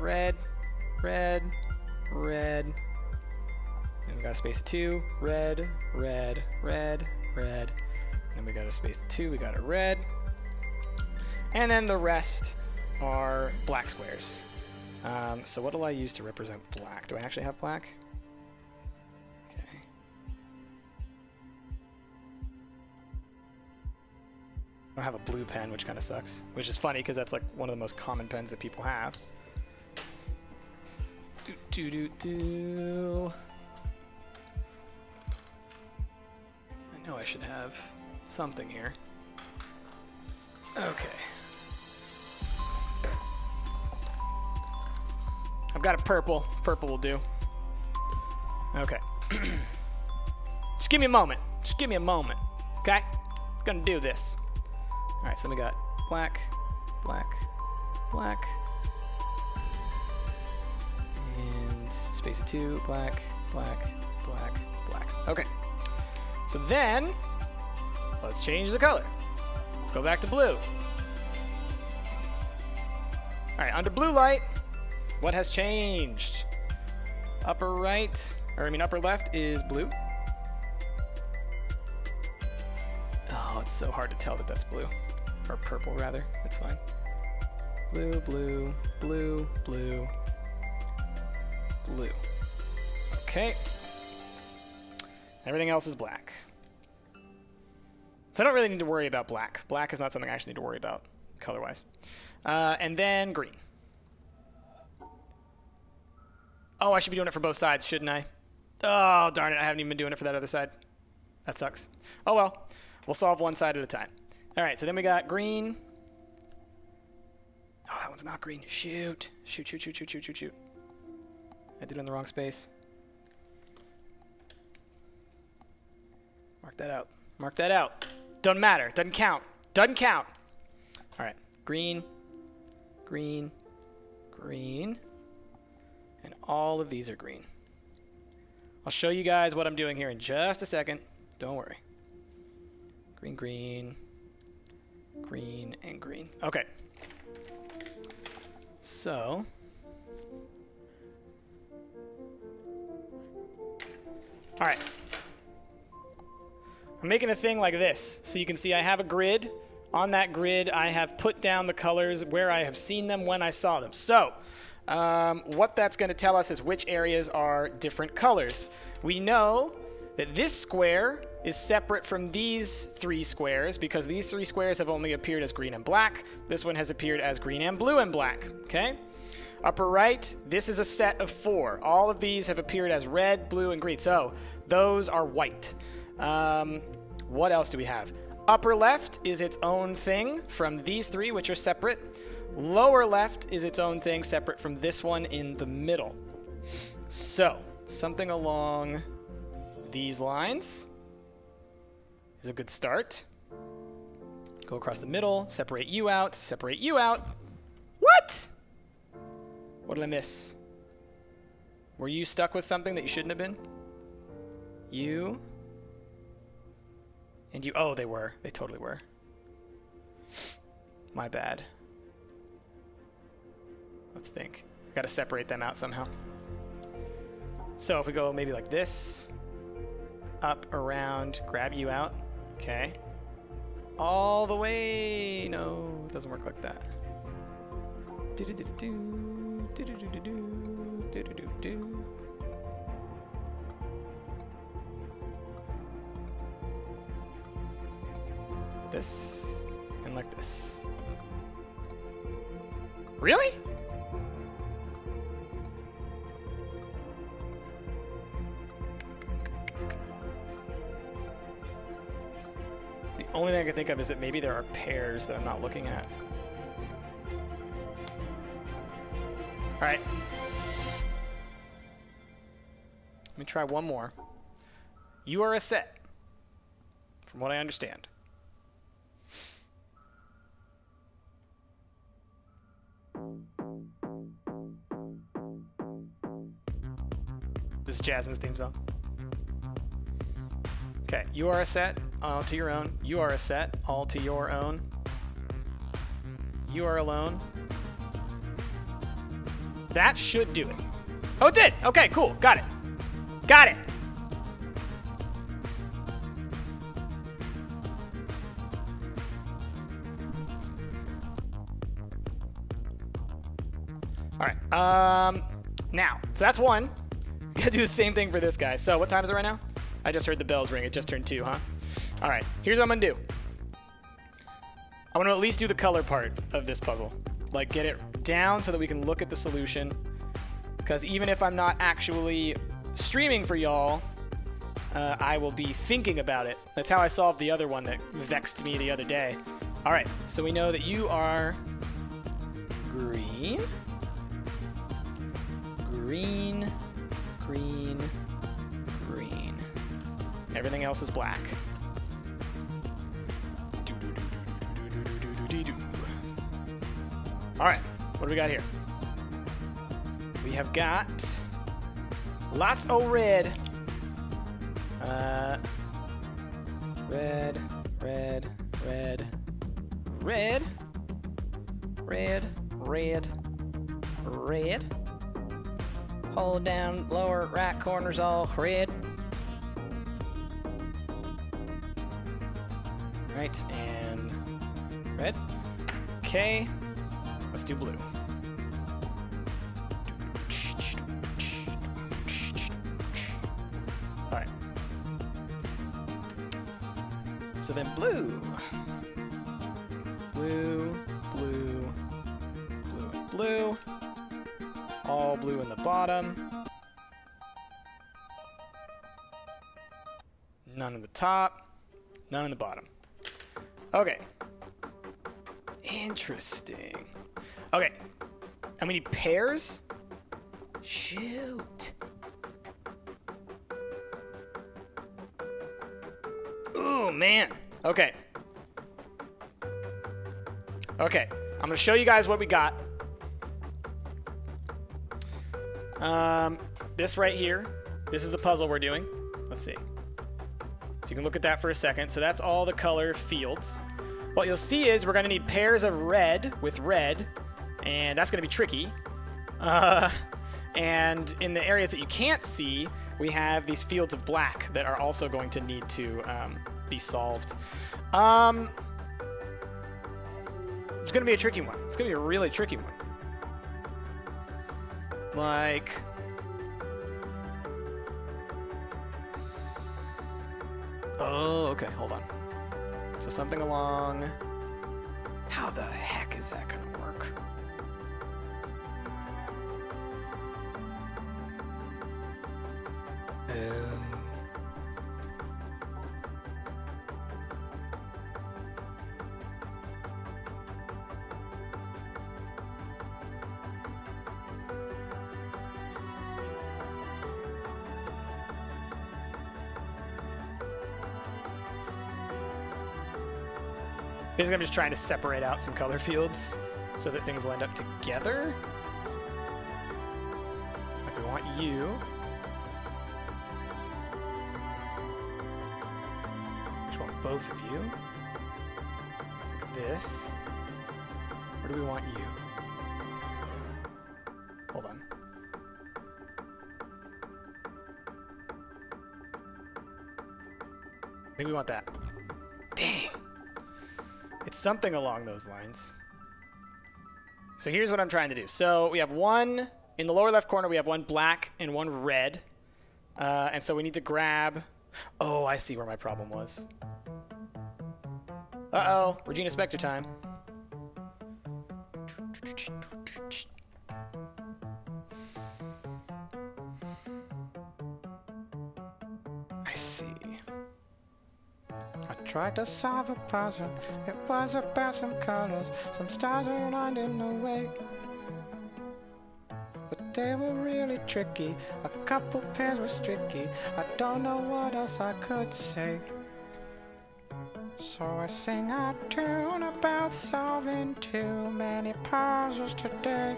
red, red, red. And we got a space of 2, red, red, red, red. And we got a space of 2, we got a red. And then the rest are black squares. So what will I use to represent black? Do I actually have black? Okay. I don't have a blue pen, which kind of sucks. Which is funny because that's like one of the most common pens that people have. I know I should have something here. Okay. I've got a purple. Purple will do. Okay. Just give me a moment. Just give me a moment. Okay? Gonna do this. Alright, so then we got black, black, black. And space of 2, black, black, black, black. Okay. So then, let's change the color. Let's go back to blue. Alright, under blue light, what has changed? Upper right, or I mean upper left is blue. Oh, it's so hard to tell that that's blue. Or purple, rather. That's fine. Blue, blue, blue, blue, blue. Okay. Everything else is black. So I don't really need to worry about black. Black is not something I actually need to worry about, color-wise. And then green. Oh, I should be doing it for both sides, shouldn't I? Oh, darn it, I haven't even been doing it for that other side. That sucks. Oh well, we'll solve one side at a time. All right, so then we got green. Oh, that one's not green. Shoot. Shoot, shoot, shoot, shoot, shoot, shoot, shoot. I did it in the wrong space. Mark that out. Mark that out. Doesn't matter. Doesn't count. Doesn't count. All right, green, green, green. And all of these are green. I'll show you guys what I'm doing here in just a second. Don't worry. Green, green, green, and green. Okay. So. All right. I'm making a thing like this. So you can see I have a grid. On that grid, I have put down the colors where I have seen them when I saw them. So. What that's going to tell us is which areas are different colors. We know that this square is separate from these 3 squares because these 3 squares have only appeared as green and black. This one has appeared as green and blue and black. Okay? Upper right, this is a set of 4. All of these have appeared as red, blue, and green. So those are white. What else do we have? Upper left is its own thing from these 3, which are separate. Lower left is its own thing, separate from this one in the middle. So, something along these lines is a good start. Go across the middle, separate you out, separate you out. What? What did I miss? Were you stuck with something that you shouldn't have been? You. And you. Oh, they were. They totally were. My bad. Let's think. Got to separate them out somehow. So if we go maybe like this, up, around, grab you out. Okay. All the way. No, it doesn't work like that. This and like this. Really? The only thing I can think of is that maybe there are pairs that I'm not looking at. All right. Let me try one more. You are a set, from what I understand. This is Jasmine's theme song. Okay, you are a set. all to your own. You are a set, all to your own. You are alone. That should do it. Oh, it did. Okay, cool. Got it. Got it. All right. Now, so that's one. We gotta do the same thing for this guy. So what time is it right now? I just heard the bells ring. It just turned 2, huh? All right. Here's what I'm gonna do. I want to at least do the color part of this puzzle. Like, get it down so that we can look at the solution. Because even if I'm not actually streaming for y'all, I will be thinking about it. That's how I solved the other one that vexed me the other day. All right, so we know that you are green. Green, green, green. Everything else is black. All right, what do we got here? We have got lots of red. Red, red, red, red, red, red, red. Hold down, lower right corners all red. Right, and red. Okay, let's do blue. All right. So then blue. Blue, blue, blue, and blue. All blue in the bottom. None in the top. None in the bottom. Okay. Interesting. Okay. And we need pairs? Shoot. Ooh, man. Okay. Okay. I'm going to show you guys what we got. This right here, this is the puzzle we're doing. Let's see. So you can look at that for a second. So that's all the color fields. What you'll see is we're going to need pairs of red with red, and that's going to be tricky. And in the areas that you can't see, we have these fields of black that are also going to need to be solved. It's going to be a tricky one. It's going to be a really tricky one. Like... Oh, okay, hold on. So something along... How the heck is that gonna work? Basically, I'm just trying to separate out some color fields so that things will end up together. Like we want you. We just want both of you. Like this. Where do we want you? Hold on. Maybe we want that. Dang. It's something along those lines. So here's what I'm trying to do. So we have one, in the lower left corner, we have one black and one red. And so we need to grab... Oh, I see where my problem was. Uh-oh, Regina Spektor time. I see. I tried to solve a puzzle. It was about some colors. Some stars were aligned in a way. But they were really tricky. A couple pairs were tricky. I don't know what else I could say. So I sing a tune about solving too many puzzles today.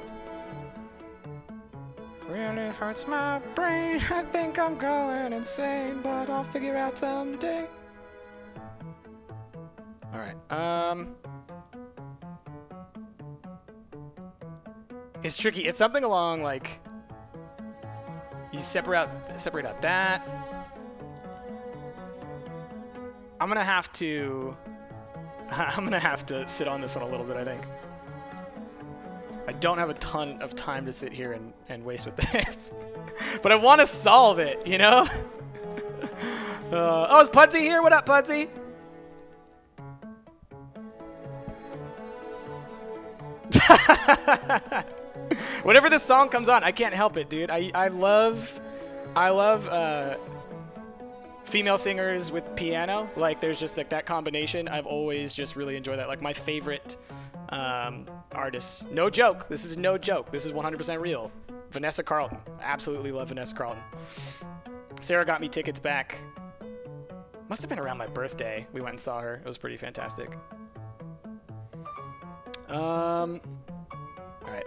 Really hurts my brain. I think I'm going insane, but I'll figure out someday. All right. It's tricky. It's something along like you separate out that. I'm gonna have to sit on this one a little bit, I think. I don't have a ton of time to sit here and waste with this. But I want to solve it, you know? Oh, is Pudsey here? What up, Pudsey? Whenever this song comes on, I can't help it, dude. I love female singers with piano. Like, there's just like that combination. I've always just really enjoyed that. Like, my favorite artists, no joke. This is no joke. This is 100% real. Vanessa Carlton. Absolutely love Vanessa Carlton. Sarah got me tickets back. Must have been around my birthday. We went and saw her. It was pretty fantastic. All right.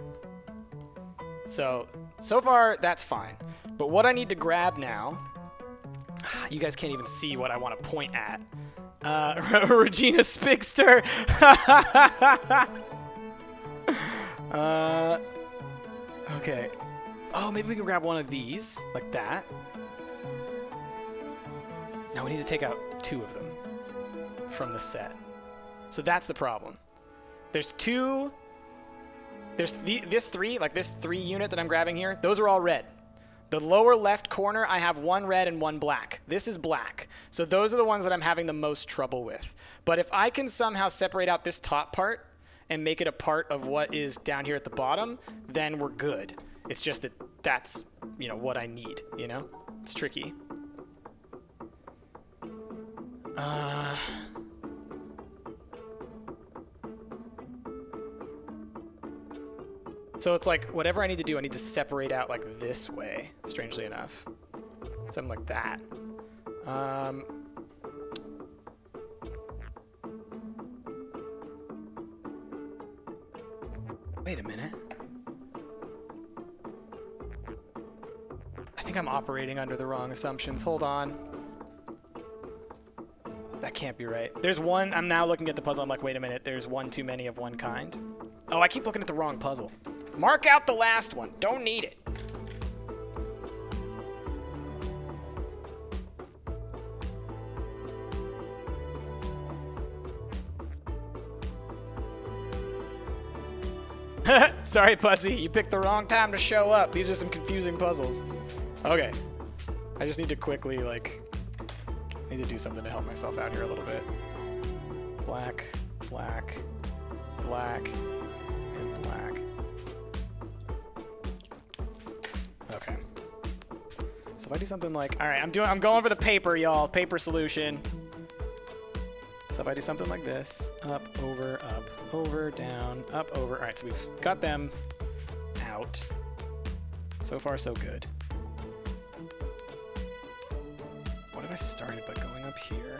So far, that's fine. But what I need to grab now, you guys can't even see what I want to point at. Regina Spigster. Okay. Oh, maybe we can grab one of these, like that. Now we need to take out 2 of them from the set. So that's the problem. There's 2. There's this 3, like this 3 unit that I'm grabbing here. Those are all red. The lower left corner, I have 1 red and 1 black. This is black. So those are the ones that I'm having the most trouble with. But if I can somehow separate out this top part and make it a part of what is down here at the bottom, then we're good. It's just that that's, you know, what I need, you know? It's tricky. So it's like, whatever I need to do, I need to separate out like this way, strangely enough. Something like that. Wait a minute. I think I'm operating under the wrong assumptions. Hold on. That can't be right. There's one, I'm now looking at the puzzle, I'm like, wait a minute, there's 1 too many of one kind. Oh, I keep looking at the wrong puzzle. Mark out the last one. Don't need it. Sorry, Pudsey. You picked the wrong time to show up. These are some confusing puzzles. Okay. I just need to quickly, like, need to do something to help myself out here a little bit. Black, black, black, and black. Okay. So if I do something like, all right, I'm going for the paper, y'all. Paper solution. So if I do something like this, up, over, down, up, over. All right, so we've got them out. So far, so good. What if I started by going up here?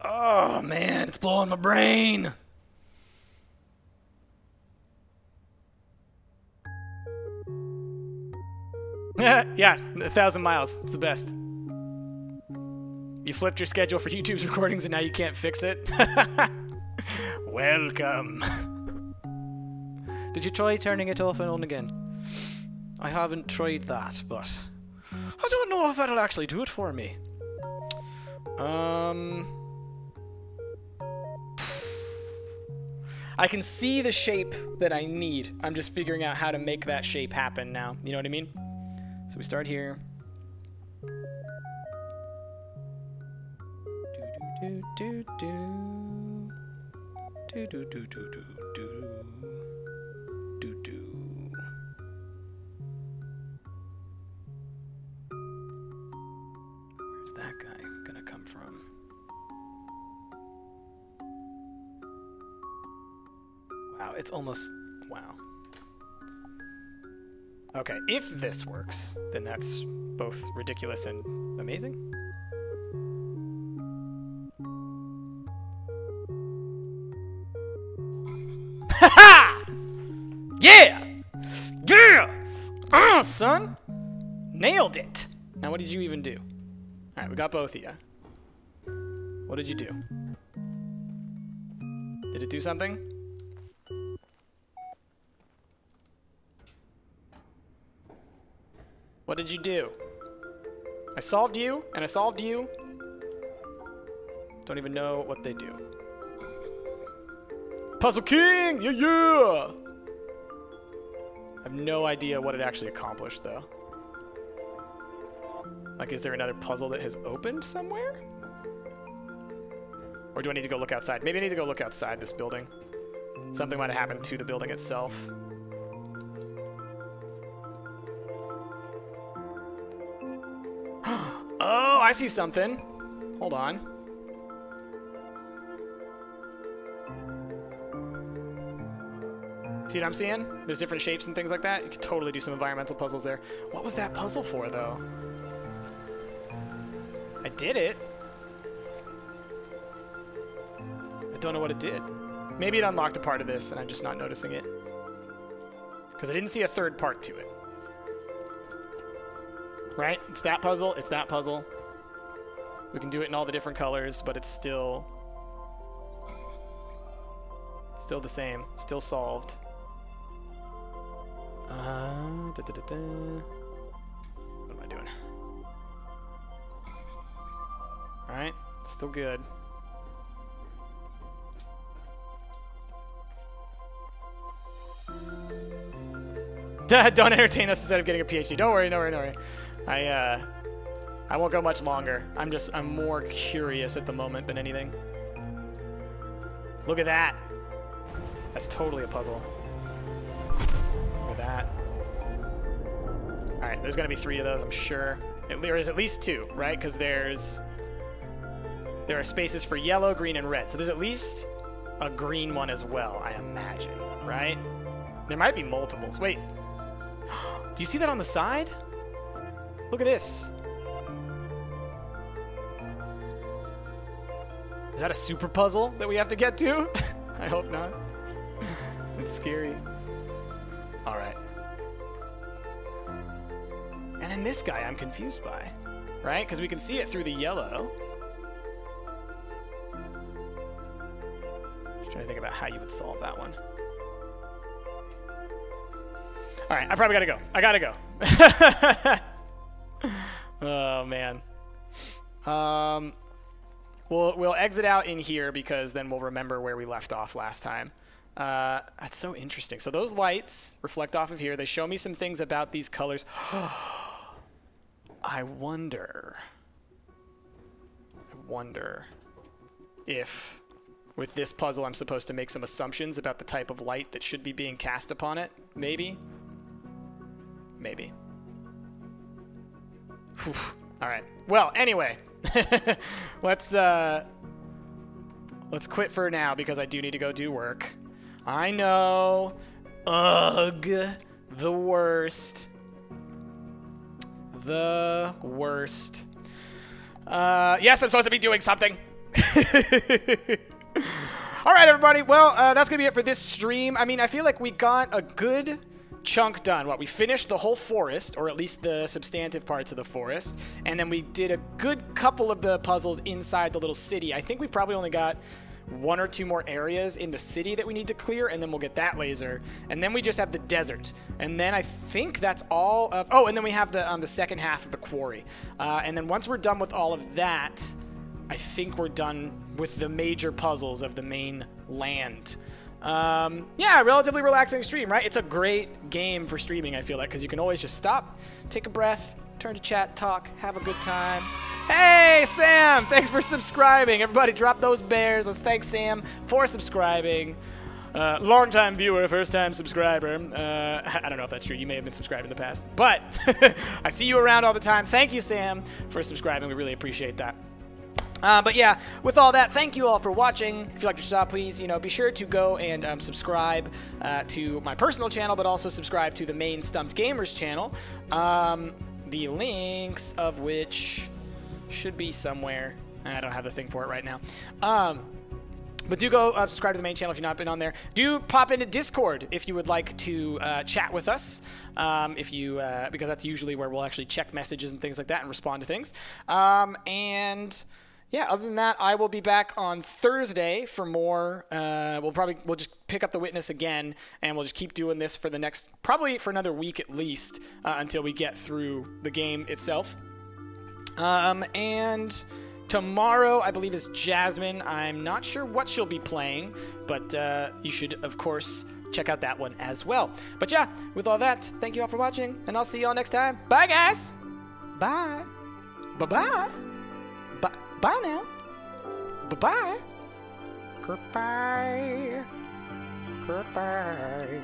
Oh, man, it's blowing my brain. Yeah, 1,000 miles. It's the best. You flipped your schedule for YouTube's recordings and now you can't fix it? Welcome. Did you try turning it off and on again? I haven't tried that, but I don't know if that'll actually do it for me. I can see the shape that I need. I'm just figuring out how to make that shape happen now. You know what I mean? So we start here. Do do do do do do do do do do do. Where's that guy gonna come from? it's almost... Wow. Okay, if this works, then that's both ridiculous and amazing. Ha-ha! Yeah! Yeah! Son! Nailed it! Now what did you even do? Alright, we got both of you. What did you do? Did it do something? What did you do? I solved you, and I solved you. Don't even know what they do. Puzzle King! Yeah, yeah! I have no idea what it actually accomplished, though. Like, is there another puzzle that has opened somewhere? Or do I need to go look outside? Maybe I need to go look outside this building. Something might have happened to the building itself. Oh, I see something. Hold on. See what I'm seeing? There's different shapes and things like that. You could totally do some environmental puzzles there. What was that puzzle for, though? I did it. I don't know what it did. Maybe it unlocked a part of this and I'm just not noticing it. Because I didn't see a third part to it. Right? It's that puzzle. It's that puzzle. We can do it in all the different colors, but it's still the same. Still solved. What am I doing? Alright. Still good. Don't entertain us instead of getting a PhD. Don't worry, don't worry, don't worry. I won't go much longer. I'm more curious at the moment than anything. Look at that. That's totally a puzzle. Look at that. Alright, there's gonna be 3 of those, I'm sure. There is at least 2, right? Because there are spaces for yellow, green, and red. So there's at least a green one as well, I imagine, right? There might be multiples. Wait. Do you see that on the side? Look at this. Is that a super puzzle that we have to get to? I hope not. It's scary. All right. And then this guy I'm confused by, right? Because we can see it through the yellow. Just trying to think about how you would solve that one. All right, I probably gotta go. I gotta go. Oh man. We'll exit out in here because then we'll remember where we left off last time. That's so interesting. So those lights reflect off of here. They show me some things about these colors. I wonder if with this puzzle I'm supposed to make some assumptions about the type of light that should be being cast upon it. Maybe. Maybe. Whew. All right. Well, anyway, let's quit for now because I do need to go do work. I know. Ugh. The worst. The worst. Yes, I'm supposed to be doing something. All right, everybody. Well, that's going to be it for this stream. I mean, I feel like we got a good chunk done. What, we finished the whole forest, or at least the substantive parts of the forest, and then we did a good couple of the puzzles inside the little city. I think we've probably only got 1 or 2 more areas in the city that we need to clear, and then we'll get that laser, and then we just have the desert, and then I think that's all of... Oh, and then we have the second half of the quarry, and then once we're done with all of that, I think we're done with the major puzzles of the main land. Yeah, relatively relaxing stream, right? It's a great game for streaming, I feel like, because you can always just stop, take a breath, turn to chat, talk, have a good time. Hey, Sam! Thanks for subscribing. Everybody drop those bears. Let's thank Sam for subscribing. Long-time viewer, first-time subscriber. I don't know if that's true. You may have been subscribed in the past. But I see you around all the time. Thank you, Sam, for subscribing. We really appreciate that. But yeah, with all that, thank you all for watching. If you liked what you saw, please, be sure to go and subscribe to my personal channel, but also subscribe to the main Stumped Gamers channel. The links of which should be somewhere. I don't have the thing for it right now. But do go subscribe to the main channel if you've not been on there. Do pop into Discord if you would like to chat with us. Because that's usually where we'll actually check messages and things like that and respond to things. And yeah, other than that, I will be back on Thursday for more. We'll just pick up The Witness again, and we'll just keep doing this for probably for another week at least, until we get through the game itself. And tomorrow, I believe, is Jasmine. I'm not sure what she'll be playing, but you should, of course, check out that one as well. But yeah, with all that, thank you all for watching, and I'll see you all next time. Bye, guys. Bye. Bye-bye. Bye now. Bye-bye. Goodbye. Goodbye.